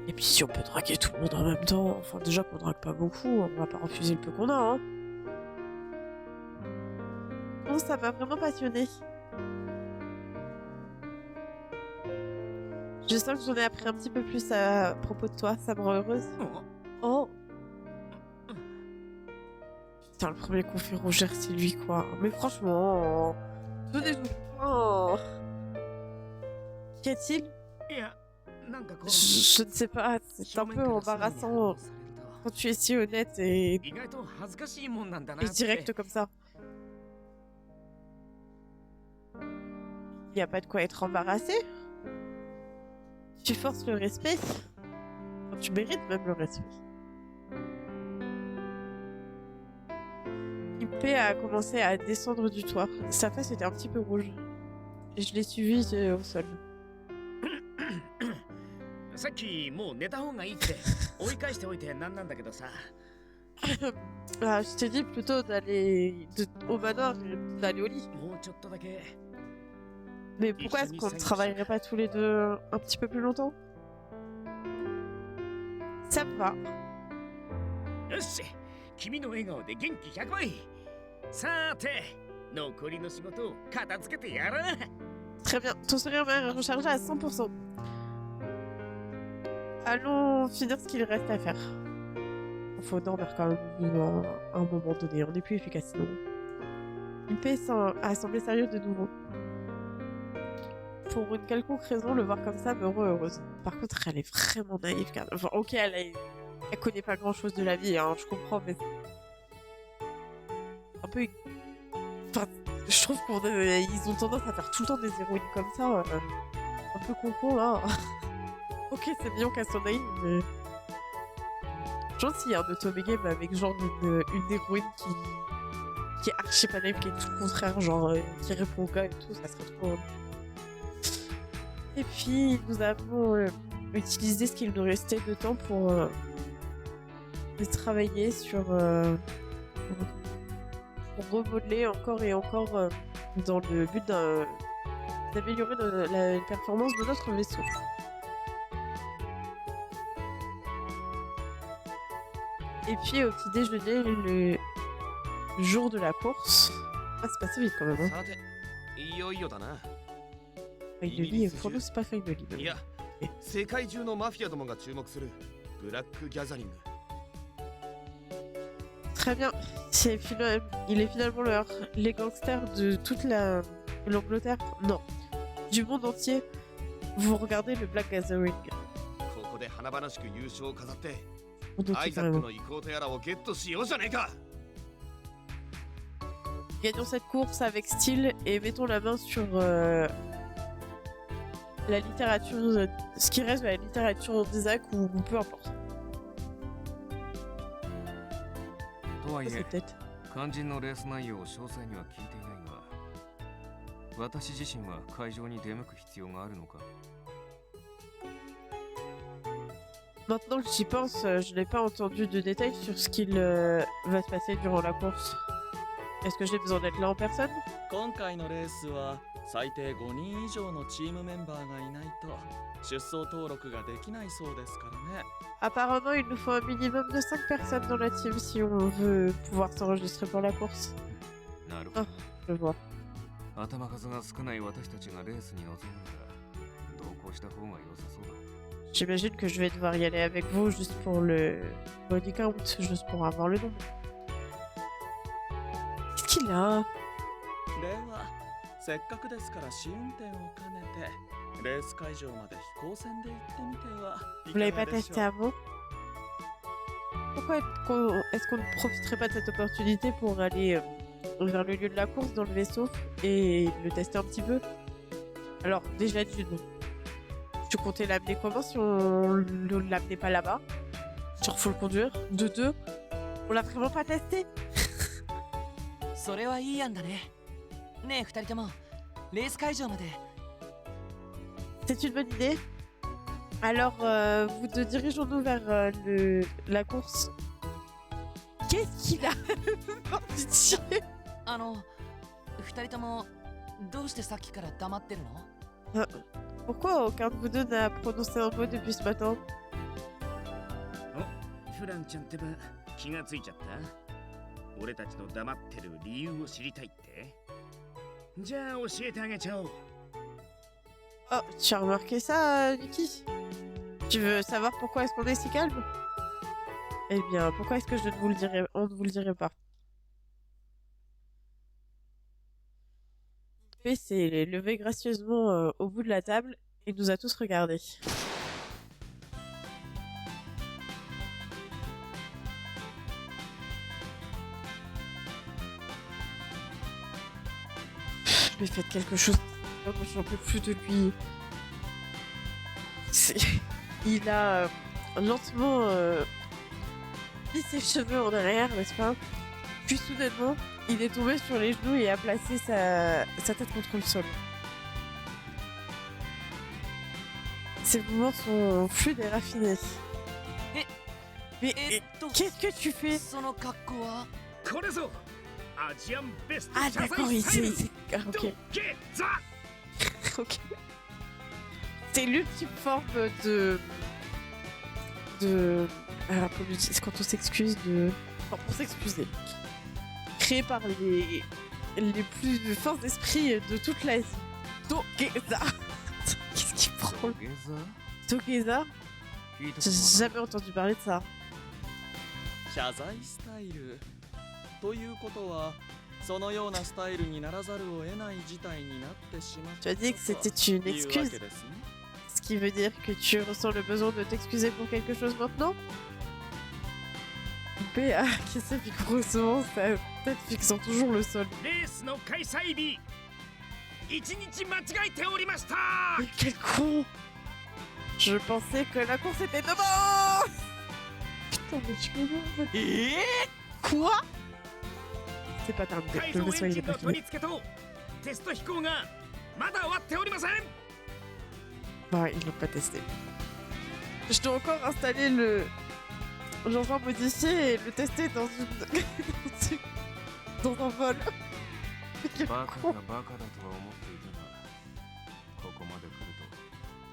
Et puis si on peut draguer tout le monde en même temps, enfin déjà qu'on drague pas beaucoup, on va pas refuser le peu qu'on a, hein. Bon, ça m'a vraiment passionnée. Je sens que j'en ai appris un petit peu plus à propos de toi, ça me rend heureuse. Oh! Putain, le premier qu'on fait rougir, c'est lui, quoi. Mais franchement, donnez-nous oh. Qu'y a-t-il? いや、なんかこう Je ne sais pas, c'est un peu embarrassant quand tu es si honnête et 意外と恥ずかしいもんなんだなって。 direct comme ça. Y a pas de quoi être embarrassé. Tu forces le respect. Enfin, tu mérites même le respect. Impey a commencé à descendre du toit. Sa face était un petit peu rouge. Et je l'ai suivi au sol. さっきもう寝た方がいいって追い返しておいてなんなんだけどさ。 Ah, je t'ai dit plutôt d'aller au manoir et d'aller au lit. もうちょっとだけ。 Mais pourquoi est-ce qu'on ne travaillerait pas tous les deux un petit peu plus longtemps? Ça me va. よし、君の笑顔で元気100倍。さーて、残りの仕事を片付けてやる。 Très bien, ton sourire m'a rechargé à 100%. Allons finir ce qu'il reste à faire. Faut dormir quand même à un moment donné, on n'est plus efficace sinon. Impey a semblé sérieux de nouveau. Pour une quelconque raison, le voir comme ça me rend heureuse. Par contre, elle est vraiment naïve. Car... Enfin, ok, elle connaît pas grand chose de la vie, hein, je comprends, mais... Un peu... Enfin, je Je trouve qu'ils ont tendance à faire tout le temps des héroïnes comme ça, un peu con là. Ok, c'est mignon qu'elle soit naïve, mais... Je pense s'il y a un Otome game avec genre une héroïne qui est archi pas naïve, qui est tout le contraire, genre qui répond au gars et tout, ça serait trop... Et puis, nous avons utilisé ce qu'il nous restait de temps pour travailler sur... pour remodeler encore et encore dans le but d'améliorer la performance de notre vaisseau. Et puis au petit déjeuner, le jour de la course... Ah, c'est passé vite quand même, hein. さていよいよだな。 Finally, pour nous c'est pas finally. いや世界中のマフィアどもが注目するブラックギャザリング。 Très bien. Il est finalement l'heure. Les gangsters de toute l'Angleterre, non, du monde entier, vous regardez le Black Gathering. ここで華々しく優勝を飾って Monde ア entier, イザック carrément. の意向とやらをゲットしようじゃねえか。 Gagnons cette course avec style et mettons la main sur la littérature, ce qui reste de la littérature d'Isaac ou peu importe. とはい Ça, え c'est peut-être. 肝心のレース内容を詳細には聞いていないが、私自身は会場に出向く必要があるのか。 Maintenant que j'y pense, je n'ai pas entendu de détails sur ce qu'il va se passer durant la course. Est-ce que j'ai besoin d'être là en personne? 今回のレースは最低5人以上のチームメンバーがいないと出走登録ができないそうですからね。 Apparemment, il nous faut un minimum de 5 personnes dans la team si on veut pouvoir s'enregistrer pour la course. なるほど。 Je vois. 頭数が少ない私たちがレースに臨むなら同行した方が良さそうだ。 J'imagine que je vais devoir y aller avec vous juste pour le body count, juste pour avoir le nombre. Qu'est-ce qu'il a? ではせっかくですから試運転を兼ねてレース会場まで飛行船で行ってみてはい Vous l'avez か pas がでしょ testé う。 avant? Pourquoi est-ce qu'on ne profiterait pas de cette opportunité pour aller vers le lieu de la course dans le vaisseau et le tester un petit peu? Alors, déjà d'une, tu comptais l'amener comment si on ne l'amenait pas là-bas? Genre, faut le conduire. De deux, on l'a vraiment pas testé? それはいい案だね。ねえ二人ともレース会場まで。 C'est une bonne idée. Alors, vous deux, dirigeons-nous vers la course. Qu'est-ce qu'il a? Pitié. 二人ともどうしてさっきから黙ってるの？ Pourquoi aucun de vous deux n'a prononcé un mot depuis ce matin? フランちゃんってば気がついちゃった？俺たちの黙ってる理由を知りたいって？じゃあ教えてあげちゃおう。 Oh, tu as remarqué ça, Niki? Tu veux savoir pourquoi est-ce qu'on est si calme? Eh bien, pourquoi est-ce que on ne vous le dirait pas? P s'est levé gracieusement au bout de la table et nous a tous regardés. Je lui ai fait quelque chose. Moi, j'en peux plus de lui. Il a lentement mis ses cheveux en arrière, n'est-ce pas? Puis soudainement, il est tombé sur les genoux et a placé sa tête contre le sol. Ses mouvements sont fluides et raffinés. Mais qu'est-ce que tu fais? その格好は？これぞアジアンベスト Ah 謝罪 d'accord, スタイル ah, ok. ドゲザ Ok. C'est l'ultime forme de... Alors, comme je dis, quand on s'excuse de... Enfin, pour s'excuser. Créé par les plus forts esprits de toute l'Asie. Togeza. Qu'est-ce qu'il prend? ゲザ Togeza? 聞いたこと J'ai は jamais entendu parler de ça. 謝罪スタイルということはそのようなスタイルにならざるを得ない事態になってしまった Tu as dit que c'était une というわ excuse. けですね。 Ce qui veut dire que tu ressens le besoin de t'excuser pour quelque chose maintenant? PA, qui c'est vigoureusement tête fixant toujours le sol. レースの開催日1日間違えておりました。 Mais quel con! Je pensais que la course était demain! Putain, mais tu comprends en fait. Quoi? C'est pas terminé. 改 Le 造 vaisseau エン il ジ est ン pas の取 fini. り付けとテスト飛行がまだ終わっておりません。 Bah, ils l'ont pas testé. Je dois encore installer le l'engin modifié et le tester dans une dans un vol. Quel バカ con. がバカだとは思っていたが、ここまで来る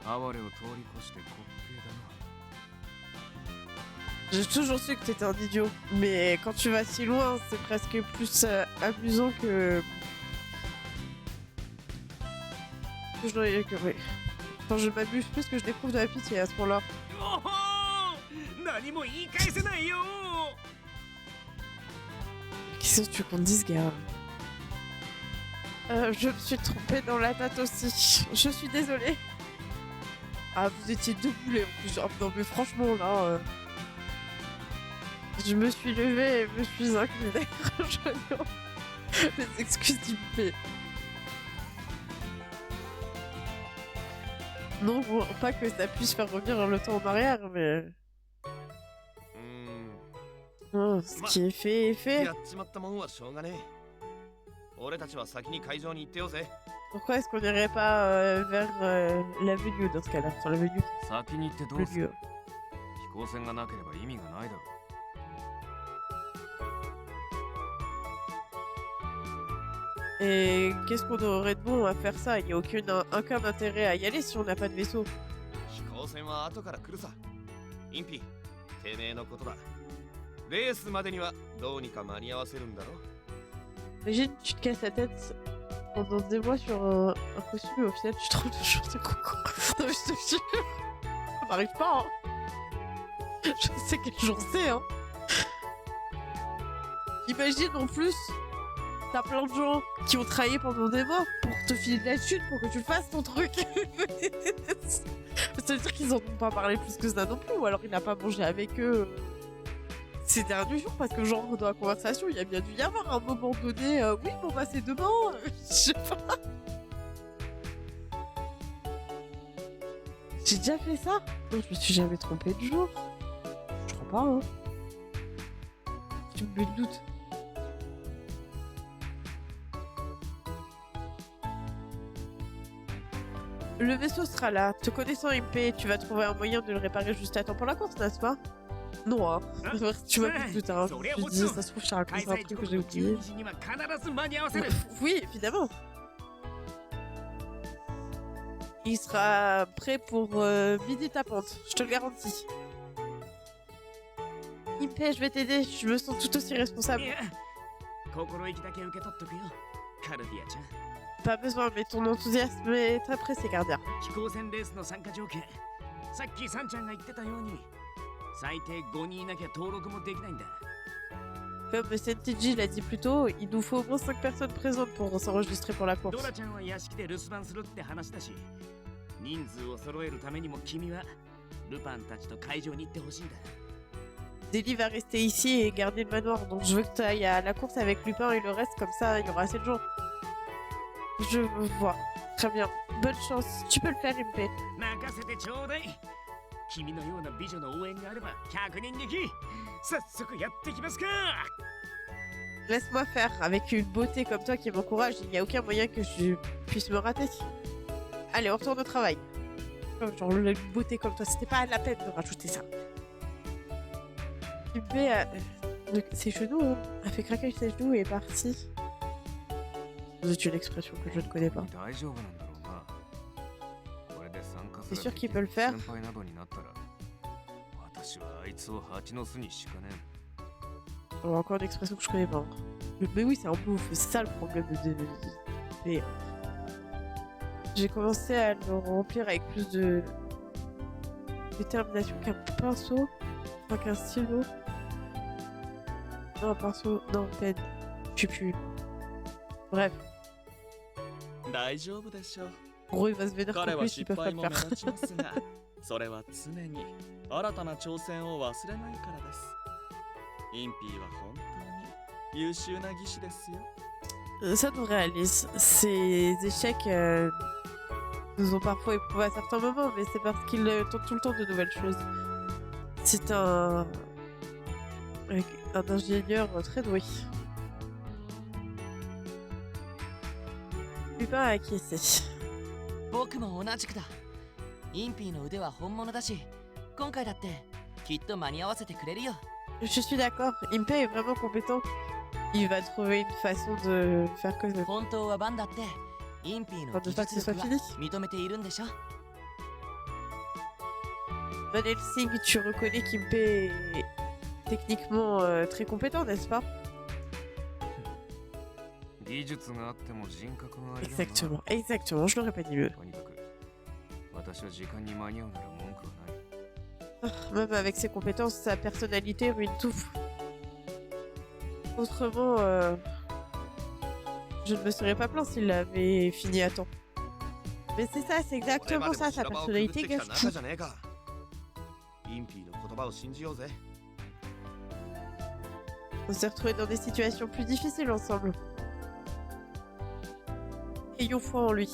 と哀れを通り越して滑稽だな。 J'ai toujours su que t'étais un idiot, mais quand tu vas si loin, c'est presque plus amusant que je dois que oui. Enfin, je m'amuse plus que je découvre de la pitié à ce point-là. おほー、何も言い返せないよ。 Qu'est-ce que tu veux qu'on dise, gars? Je me suis trompée dans la date aussi. Je suis désolée. Ah, vous étiez debout les en plus. Ah, non, mais franchement, là... Je me suis levée et me suis inclinée, rejoignant les excuses d'Impé. Non, bon, pas que ça puisse faire revenir le temps en arrière, mais... ce qui est fait est fait. やっちまったもんはしょうがねえ。俺たちは先に会場に行ってようぜ。 Pourquoi est-ce qu'on n'irait pas vers l'avenue dans ce cas-là? Sur l'avenue, 先に行ってどle うする？ lieu. 飛行船がなければ意味がないだろう。 Et qu'est-ce qu'on aurait de bon à faire ça? Il n'y a aucun intérêt à y aller si on n'a pas de vaisseau. 飛行船は後から来るさ。インピ、てめえのことだ。レースまでにはどうにか間に合わせるんだろ。 Imagine, tu te casses la tête pendant des mois sur un costume et au final tu trouves toujours de concours. Non mais je te jure, ça m'arrive pas hein. Je sais quel jour c'est hein. Imagine en plus, t'as plein de gens qui ont travaillé pendant des mois pour te filer de la thune pour que tu fasses ton truc. Ça veut dire qu'ils en ont pas parlé plus que ça non plus, ou alors il n'a pas mangé avec eux ces derniers jours, parce que genre dans la conversation il y a bien dû y avoir un moment donné, oui bon bah c'est demain, je sais pas. J'ai déjà fait ça? Non, je me suis jamais trompée de jour. Je crois pas hein. Tu me mets le doute. Le vaisseau sera là. Te connaissant MP, tu vas trouver un moyen de le réparer juste à temps pour la course, n'est-ce pas? Non, hein. Tu m'as dit plus tard. Je me suis dit, ça se trouve, je t'ai 開 raconté un 催 truc 時 que 刻 j'ai の oublié. 12時には必ず間に合わせる。 Oui, évidemment. Il sera prêt pour midi tapante, je te le garantis. Impé, je vais t'aider, je me sens tout aussi responsable. いや、心意気だけ受け取っとくよ。カルディアちゃん。 Pas besoin, mais ton enthousiasme est très pressé, Gardia. 飛行船レースの参加条件。さっきサンちゃんが言ってたように、最低5人いなきゃ登録もできないんだ。 Comme SNTG l'a dit plus tôt, il nous faut au moins 5 personnes présentes pour s'enregistrer pour la ド course. ラちゃんは屋敷で留守番するって話だし、人数を揃えるためにも君はルパンたちと会場に行ってほしいんだ。 Deli va rester ici et garder le manoir, donc je veux que tu ailles à la course avec Lupin et le reste, comme ça il y aura assez de gens. Je vois. Très bien. Bonne chance. Tu peux le faire, Impé. 任せてちょうだい。君のような美女の応援があれば100人力。早速やってきますか。 Laisse-moi faire. Avec une beauté comme toi qui m'encourage, il n'y a aucun moyen que je puisse me rater. Allez, on retourne au travail. Comme genre une beauté comme toi, c'était pas la peine de rajouter ça. Impé ses genoux, hein, a fait craquer ses genoux et est parti. C'est une expression que je ne connais pas. 大丈夫なんだろうな。これで参加す C'est る sûr qu'il peut le faire. 先輩などになったら、私はあいつを蜂の巣に敷かねえ。 Oh, encore une expression que je connais pas. Hein. Mais oui, c'est un bouffe, c'est ça le problème de... Mais... J'ai commencé à le remplir avec plus de détermination qu'un pinceau, enfin qu'un stylo. Non, un pinceau, non, peine. Je sais plus. Bref, 大丈夫でしょう。 en gros, il va se vénérer 彼 contre は lui s'ils 失 peuvent pas 敗 le も目 faire. 立ちますが、それは常に新たな挑戦を忘れないからです。インピーは本当に優秀な技師ですよ。 Ça devrait aller. Ces échecs nous ont parfois éprouvés à certains moments, mais c'est parce qu'ils tentent tout le temps de nouvelles choses. C'est un ingénieur très doué. Lupin a acquiescé. 僕も同じくだ。インピーの腕は本物だし、今回だってきっと間に合わせてくれるよ。 Je suis d'accord, Impey est vraiment compétent. Il va trouver une façon de faire que... 本当はバンだってインピーの de 技 faire que ce 術 soit 力 fini. は認めているんでしょ。 Van Helsing, tu reconnais qu'Impey est techniquement très compétent, n'est-ce pas? 技術があっても人格があるよな。 Exactement, exactement, je l'aurais pas dit mieux. とにかく私は時間に間に合うなら文句はない。 Même avec ses compétences, sa personnalité ruine tout. Autrement, je ne me serais pas plaint s'il avait fini à temps. Mais c'est ça, c'est これ exactement まで ça, も sa 修羅場をくぐって personnalité きた gâche 仲 tout. じゃねえか。インピーの言葉を信じようぜ。 On s'est retrouvés dans des situations plus difficiles ensemble. Ayons foi en lui.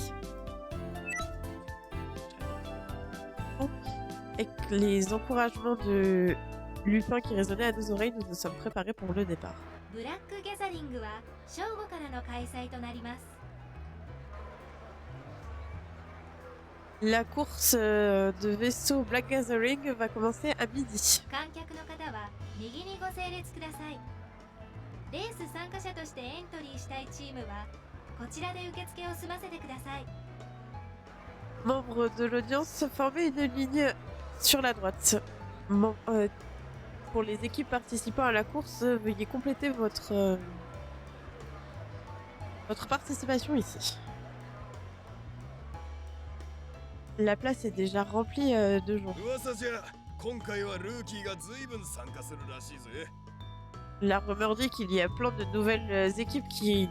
Avec les encouragements de Lupin qui résonnaient à nos oreilles, nous nous sommes préparés pour le départ. ブラックギャザリングは正午からの開催となります。 La course de vaisseau Black Gathering va commencer à midi. 観客の方は右にご整列ください。レース参加者としてエントリーしたいチームはこちらで受付を済ませてください。 Membres de l'audience, formez une ligne sur la droite. Pour les équipes participant à la course, veuillez compléter votre participation ici. La place est déjà remplie de gens. 噂じゃ今回はルーキーが随分参加するらしいぜ。 La rumeur dit qu'il y a plein de nouvelles équipes qui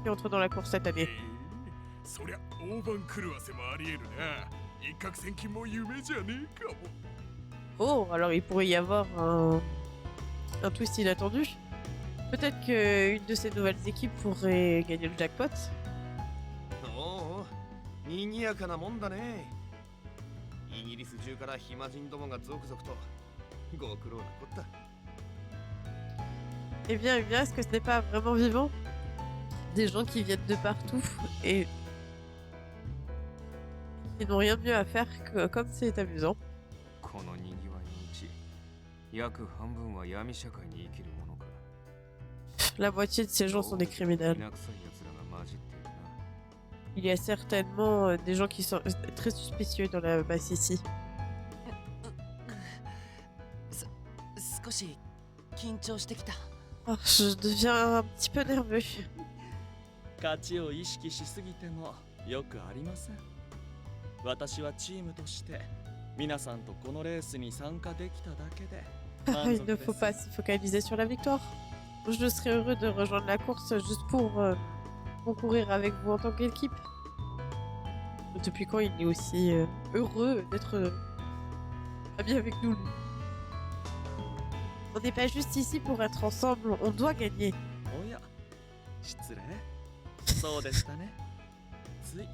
entrent dans la course cette année. そりゃ大盤狂わせもあり得るな。一攫千金も夢じゃねえかも。 Oh, alors il pourrait y avoir un twist inattendu. Peut-être qu'une de ces nouvelles équipes pourrait gagner le jackpot. おお、賑やかなもんだね。イギリス中から暇人どもが続々と。ご苦労なこった。 Eh bien, est-ce que ce n'est pas vraiment vivant? Des gens qui viennent de partout et qui n'ont rien de mieux à faire que comme c'est amusant. このにぎわいのうち約半分は闇社会に生きる者か。 La moitié de ces gens sont des criminels. きな臭い奴らが混じっているな。 Il y a certainement des gens qui sont très suspicieux dans la masse ici. 少し緊張してきた。 Oh, je deviens un petit peu nerveux. 勝ちを意識しすぎてもよくありません。私はチームとして皆さんとこのレースに参加できただけで Il ne faut pas se focaliser sur la victoire. Je serais heureux de rejoindre la course juste pour concourir avec vous en tant qu'équipe. Depuis quand il est aussi heureux d'être ami avec nous? On n'est pas juste ici pour être ensemble, on doit gagner. おや、失礼。そうでしたね。つい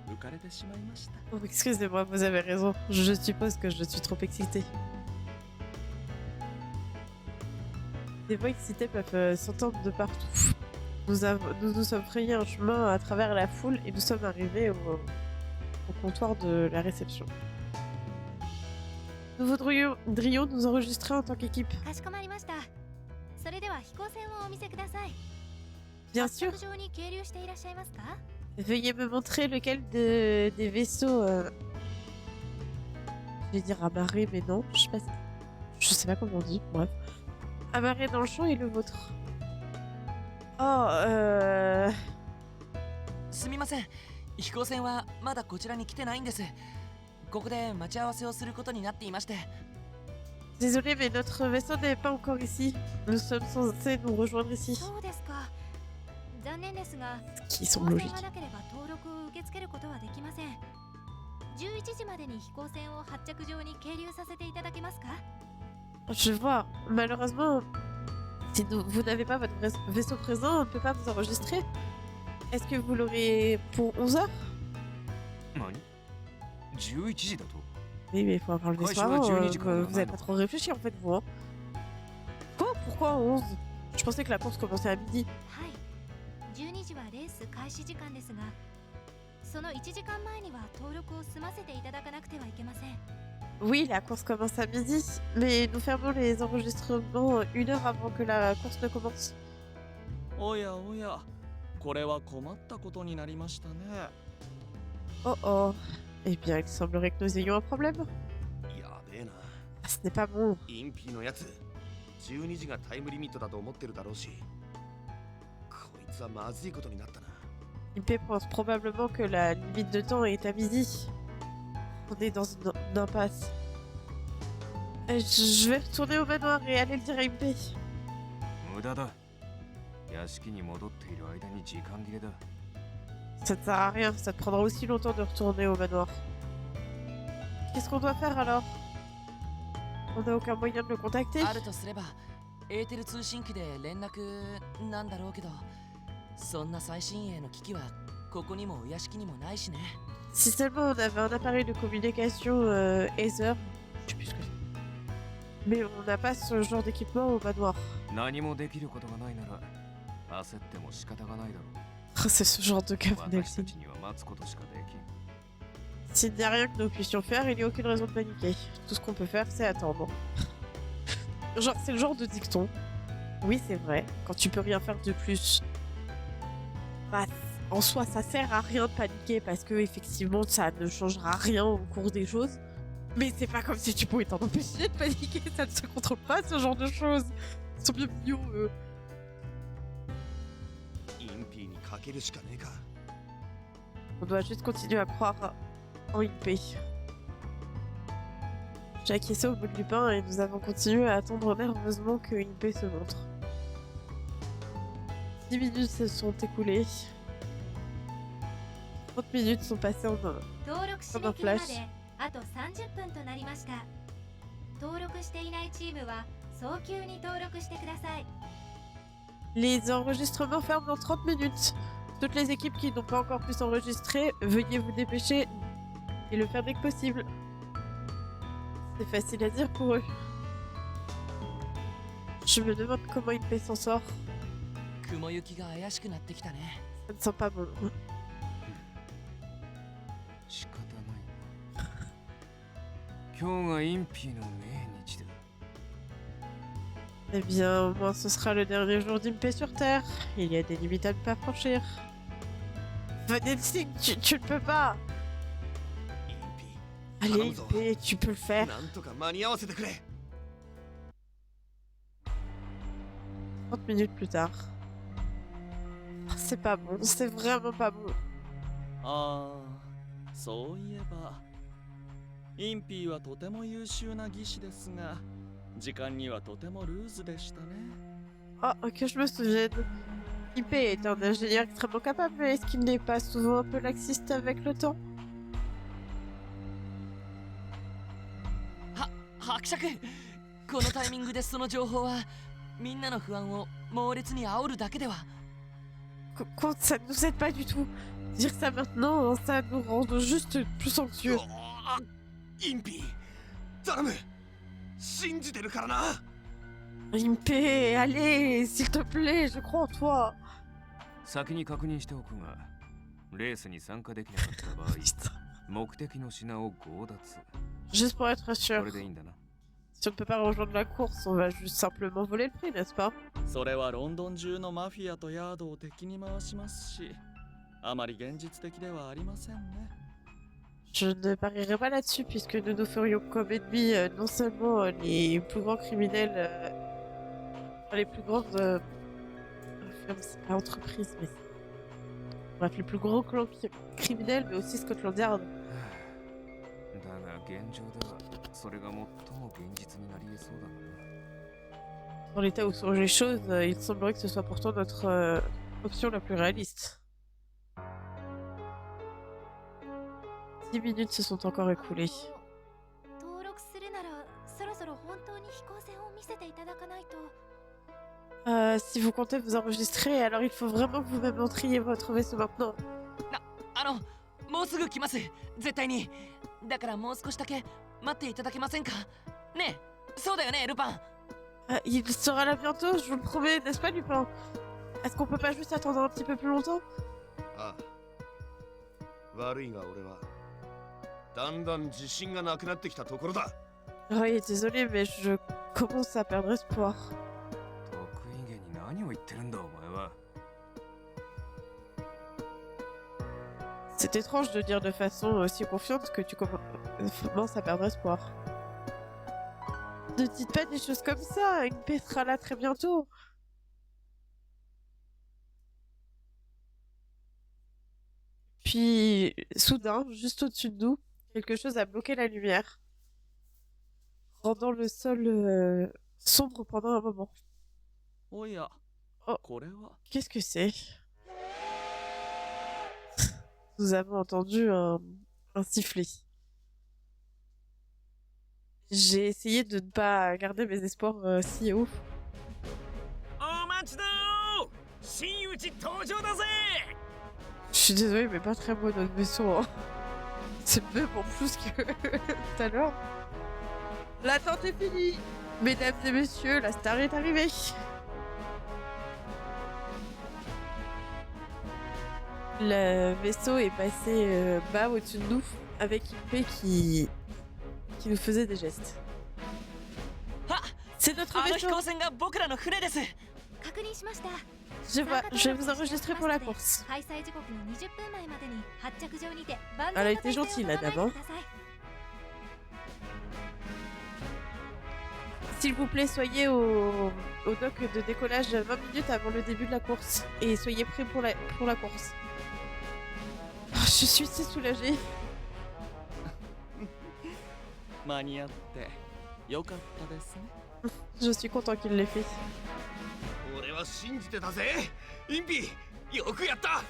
浮かれてしまいました。 Oh, excusez-moi, vous avez raison. Je suppose que je suis trop excitée. Des voix excitées peuvent s'entendre de partout. Nous sommes frayés un chemin à travers la foule et nous sommes arrivés au comptoir de la réception. Nous voudrions nous enregistrer en tant qu'équipe. かしこまりました。それでは飛行船をお見せください。 Bien sûr, 発着場に係留していらっしゃいますか？ veuillez me montrer lequel des vaisseaux... Je vais dire amarré, mais non, je sais pas comment on dit, bref. Amarré dans le champ et le vôtre. Oh, すみません。飛行船はまだこちらに来てないんです。ここで待ち合わせをすることになっていまして。 Désolé, mais notre vaisseau n'est pas encore ici. Nous sommes censés nous rejoindre ici. そうですか。残念ですが、 Qui 飛 semble 行 logique. 船がなければ登録を受け付けることはできません。11時までに飛行船を発着場に係留させていただけますか？ Je vois. Malheureusement, Si vous n'avez pas votre vaisseau présent, on ne peut pas vous enregistrer. Est-ce que vous l'aurez pour 11h? 何 ?11 時だと Oui, mais il faut avoir le vaisseau avant. Vous avez pas trop réfléchi en fait, vous. Hein. Quoi? Pourquoi 11? Je pensais que la course commençait à midi. はい12時はレース開始時間ですがその1時間前には登録を済ませていただかなくてはいけません Oui, la course commence à midi, mais nous fermons les enregistrements 1 heure avant que la course ne commence. おやおやこれは困ったことになりましたね Oh oh. Eh bien, il semblerait que nous ayons un problème. やべえな。 Ah, ce n'est pas bon. インピーのやつ12時がタイムリミットだと思ってるだろうし、こいつはまずいことになったな。 IP pense probablement que la limite de temps est à midi. On est dans une impasse. Je vais retourner au manoir et aller le dire à IP. 無駄だ。屋敷に戻っている間に時間切れだ。 Ça ne sert à rien, ça te prendra aussi longtemps de retourner au manoir. Qu'est-ce qu'on doit faire alors? On n'a aucun moyen de le contacter? あるとすればエーテル通信機で連絡なんだろうけどそんな最新鋭の機器はここにもお屋敷にもないしね Si seulement on avait un appareil de communication Ether, je sais plus ce que c'est. Mais on n'a pas ce genre d'équipement au manoir. 何もできることがないなら焦っても仕方がないだろう。 C'est ce genre de cas 私たちには待つことしかできん。 S'il n'y a rien que nous puissions faire, il n'y a aucune raison de paniquer. Tout ce qu'on peut faire, c'est attendre. Genre, c'est le genre de dicton. Oui, c'est vrai. Quand tu peux rien faire de plus, bah, en soi, ça sert à rien de paniquer parce que effectivement, ça ne changera rien au cours des choses. Mais c'est pas comme si tu pouvais t'en empêcher de paniquer. Ça ne se contrôle pas, ce genre de choses. Ils sont bien mignons, eux. インピーにかけるしかねえか。 On doit juste continuer à croire en IP. J'ai acquiescé au bout du pain et nous avons continué à attendre nerveusement que IP se montre. 10 minutes se sont écoulées. 30 minutes sont passées en un. 登録締め切りまであと30分となりました登録していないチームは早急に登録してください Les enregistrements ferment dans 30 minutes. Toutes les équipes qui n'ont pas encore pu s'enregistrer, veuillez vous dépêcher et le faire dès que possible. C'est facile à dire pour eux. Je me demande comment IP s'en sort. 雲行きが怪しくなってきたね Ça ne sent pas bon. 仕方ないな。今日がインピーの命日だ。 Eh bien, au moins ce sera le dernier jour d'IP sur Terre. Il y a des limites à ne pas franchir. Vanelsing, tu ne peux pas. インピ Allez, Alonso. IP, tu peux le ー faire. なんとか間に合わせてくれ。 30 minutes plus tard. Oh, c'est pas bon, c'est vraiment pas bon. ああそういえばインピーはとても優秀な技師ですが時間にはとてもルーズでしたね Oh, que je me souvienne. IP est un ingénieur extrêmement capable, mais est-ce qu'il n'est pas souvent un peu laxiste avec le temps? 伯爵このタイミングでその情報はみんなの不安を猛烈に煽るだけでは Quand ça ne nous aide pas du tout. Dire ça maintenant, ça nous rend juste plus anxieux. インピー頼む信じてるからな。 IP, allez, s'il te plaît, je crois en toi. 先に確認しておくが、レースに参加できなかった場合、目的の品を強奪。 Juste pour être こ sûr. れでいいんだな。 Si on ne peut pas rejoindre la course, on va juste simplement voler le prix, n'est-ce pas? それはロンドン中のマフィアとヤードを敵に回しますしあまり現実的ではありませんね Je ne parierai pas là-dessus puisque nous nous ferions comme ennemis non seulement les plus grands criminels, les plus grandes c'est pas entreprises, mais bref, les plus gros clans criminels, mais aussi Scotland Yard. だが現状ではそれが最も現実になり得そうだな。 Dans l'état où sont les choses, il semblerait que ce soit pourtant notre option la plus réaliste. 10 minutes se sont encore écoulées. 登録するならそろそろ本当に飛行船を見せていただかないと Si vous comptez vous enregistrer, alors il faut vraiment que vous-même montriez votre vaisseau maintenant. もうすぐ来ます絶対にだからもう少しだけ待っていただけませんかねえそうだよねルパン Il sera là bientôt, je vous le promets, n'est-ce pas Lupin? Est-ce qu'on peut pas juste attendre un petit peu plus longtemps? ああ、悪いが俺はだんだん自信がなくなってきたところだ。 Oui, désolé, mais je commence à perdre espoir. 得意げに何を言ってるんだお前は。 C'est étrange de dire de façon aussi confiante que tu commences à perdre espoir. Ne dites pas des choses comme ça, une paix sera là très bientôt. Puis, soudain, juste au-dessus de nous, quelque chose a bloqué la lumière, rendant le sol sombre pendant un moment. おや、おこれは Qu'est-ce que c'est? Nous avons entendu un sifflet. J'ai essayé de ne pas garder mes espoirs si hauts. お待ちだー真打ち登場だぜ Je suis désolée, mais pas très beau notre vaisseau. Hein. C'est même en plus que tout à l'heure. L'attente est finie. Mesdames et messieurs, la star est arrivée. Le vaisseau est passé bas au-dessus de nous avec une paix qui nous faisait des gestes. Ah C'est notre あの vaisseau. 飛行船が僕らの船です確認しました Je vais vous enregistrer pour la course. 開催時刻の20分前までに発着場にて万 Elle a 全 été の gentille, 体 la 制を dame. 整えてください S'il vous plaît, soyez au dock de décollage 20 minutes avant le début de la course. Et soyez prêts pour la course. Oh, je suis si soulagée. 間に合ってよかったですね。 Je suis content qu'il l'ait fait. 俺は信じてたぜインピよくやった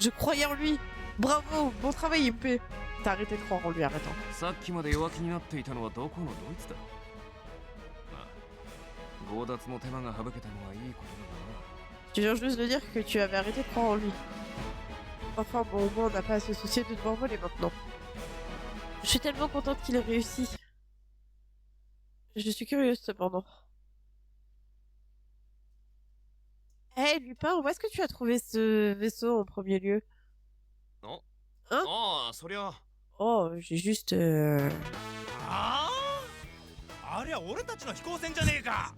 Je croyais en lui. Bravo, bon travail, Impé. T'as arrêté de croire en lui, arrête. さっきまで弱気になっていたのはどこのドイツだ。まあ、強奪の手間が省けたのはいいことだ Tu viens juste de dire que tu avais arrêté de croire en lui. Enfin bon, au moins on n'a pas à se soucier de devoir voler maintenant. Je suis tellement contente qu'il ait réussi. Je suis curieuse cependant. Hey Lupin, où est-ce que tu as trouvé ce vaisseau en premier lieu? ああそりゃ Oh, j'ai juste... ああ、ありゃ俺たちの飛行船じゃねえか。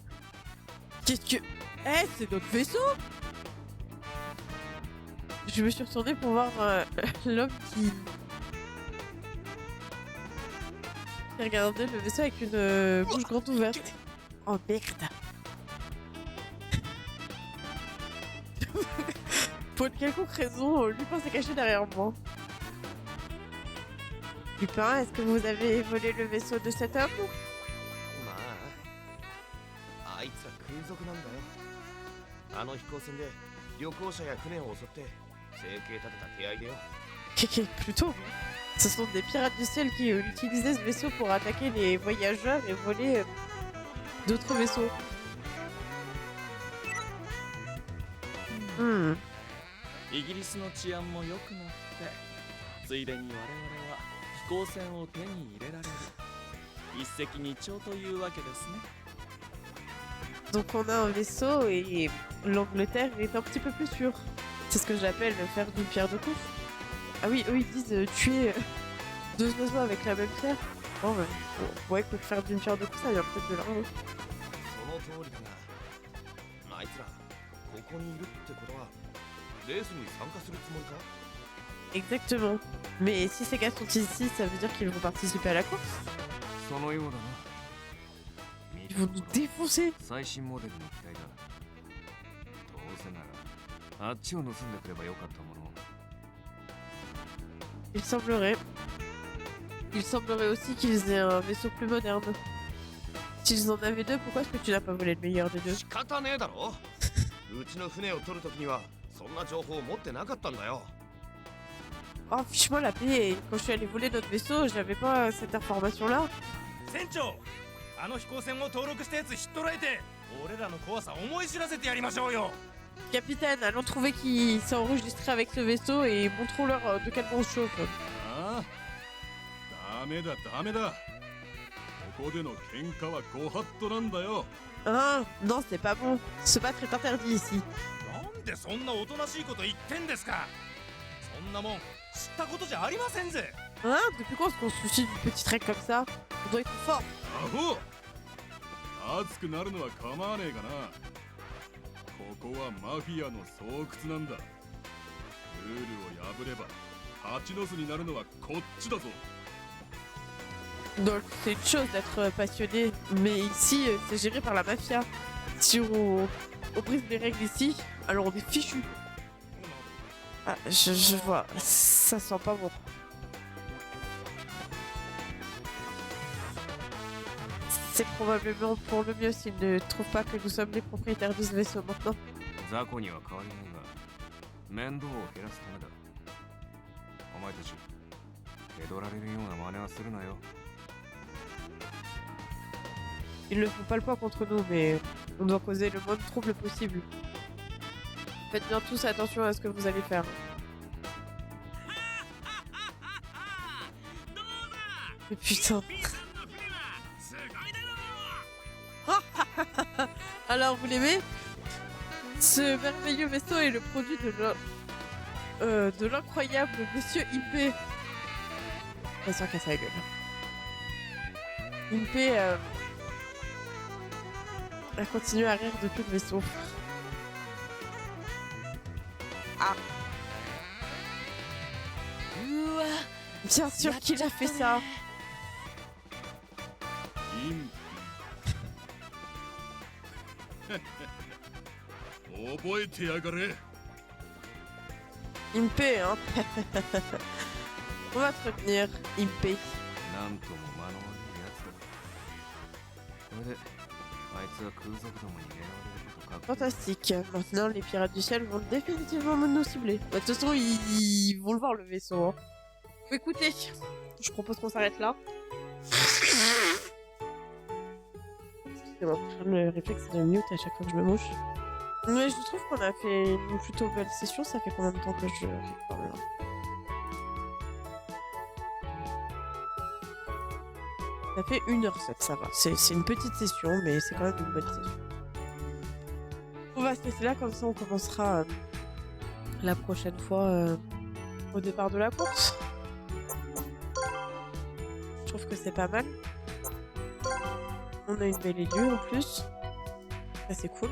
Qu'est-ce que... Eh, c'est notre vaisseau? Je me suis retournée pour voir l'homme qui regardait le vaisseau avec une bouche grande ouverte. Oh merde. Pour une quelconque raison, Lupin s'est caché derrière moi. Lupin, est-ce que vous avez volé le vaisseau de cet homme? まああいつら空賊なんだよあの飛行船で旅行者や船を襲って生計立てた手合いだよ Plutôt. Ce sont des pirates du ciel qui utilisaient ce vaisseau pour attaquer les voyageurs et voler d'autres vaisseaux. Hmm. イギリスの治安も良くなってついでに我々は飛行船を手に入れられる一石二鳥というわけですね Donc on a un vaisseau et l'Angleterre est un petit peu plus sûre. C'est ce que j'appelle faire d'une pierre deux coups. Ah oui, eux ils disent tuer deux oiseaux avec la même pierre. Bon, ouais, que faire d'une pierre deux coups, ça vient peut-être de là. Hein. その通りだがあいつらここにいるってことはレースに参加するつもりか Exactement. Mais si ces gars sont ici, ça veut dire qu'ils vont participer à la course. そのようだな。 Ils vont nous défoncer. 最新モデルの機体だ。どうせならあっちを盗んでくればよかったもの。 Il semblerait. Il semblerait aussi qu'ils aient un vaisseau plus moderne. S'ils en avaient deux, pourquoi est-ce que tu n'as pas volé le meilleur des deux? 仕方ねえだろうちの船を取るときにはそんな情報を持ってなかったんだよ Oh, fiche-moi la paix. Quand je suis allé voler notre vaisseau, j'avais pas cette information-là. 船長、あの飛行船を登録したやつ知っとられて俺らの怖さ思い知らせてやりましょうよ。 Capitaine, allons trouver qui s'est enregistré avec ce vaisseau et montrons-leur de quel bon chauffe. ああ、ダメだダメだ。ここでの喧嘩はご法度なんだよ。 Hein? Non, c'est pas bon. Se battre est interdit ici. なんでそんなおとなしいこと言ってんですか。そんなもん知ったことじゃありませんぜ。 Hein? Depuis quand est-ce qu'on se soucie d'une petite règle comme ça? On doit être fort. アホ。熱くなるのは構わねえがな。ここはマフィアの巣窟なんだ。ルールを破れば蜂の巣になるのはこっちだぞ。 Donc c'est une chose d'être passionné, mais ici c'est géré par la mafia. Si on brise les règles ici, alors on est fichu. Ah, je vois, ça sent pas bon. C'est probablement pour le mieux s'ils ne trouvent pas que nous sommes les propriétaires de ce vaisseau maintenant. 雑魚には変わりないが面倒を減らすためだ。お前たち気取られるような真似はするなよ。 Ils ne font pas le poids contre nous, mais on doit causer le moins de troubles possible. Faites bien tous attention à ce que vous allez faire. Mais putain. Alors, vous l'aimez? Ce merveilleux vaisseau est le produit de l'incroyable Monsieur Impé. On va s'en casser la gueule. Impé a continué à rire depuis le vaisseau. Ah. Bien sûr qu'il a fait ça. 覚えてやがれ。 Impé, hein. On va te retenir, Impé. なんとも間の悪いやつだ。これであいつは空賊どもに狙われることか。 Fantastique. Maintenant, les pirates du ciel vont définitivement nous cibler. Bah, de toute façon, ils vont le voir, le vaisseau. Hein. Écoutez, je propose qu'on s'arrête là. Excusez-moi, le réflexe de mute à chaque fois que je me mouche. Mais je trouve qu'on a fait une plutôt belle session. Ça fait combien de temps que je parle là? Ça fait 1h07, ça va. C'est une petite session, mais c'est quand même une bonne session. On va se laisser là, comme ça on commencera la prochaine fois au départ de la course. Je trouve que c'est pas mal. On a une belle élue en plus. Ça c'est cool.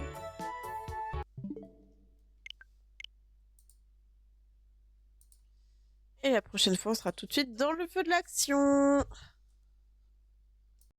Et la prochaine fois on sera tout de suite dans le feu de l'action.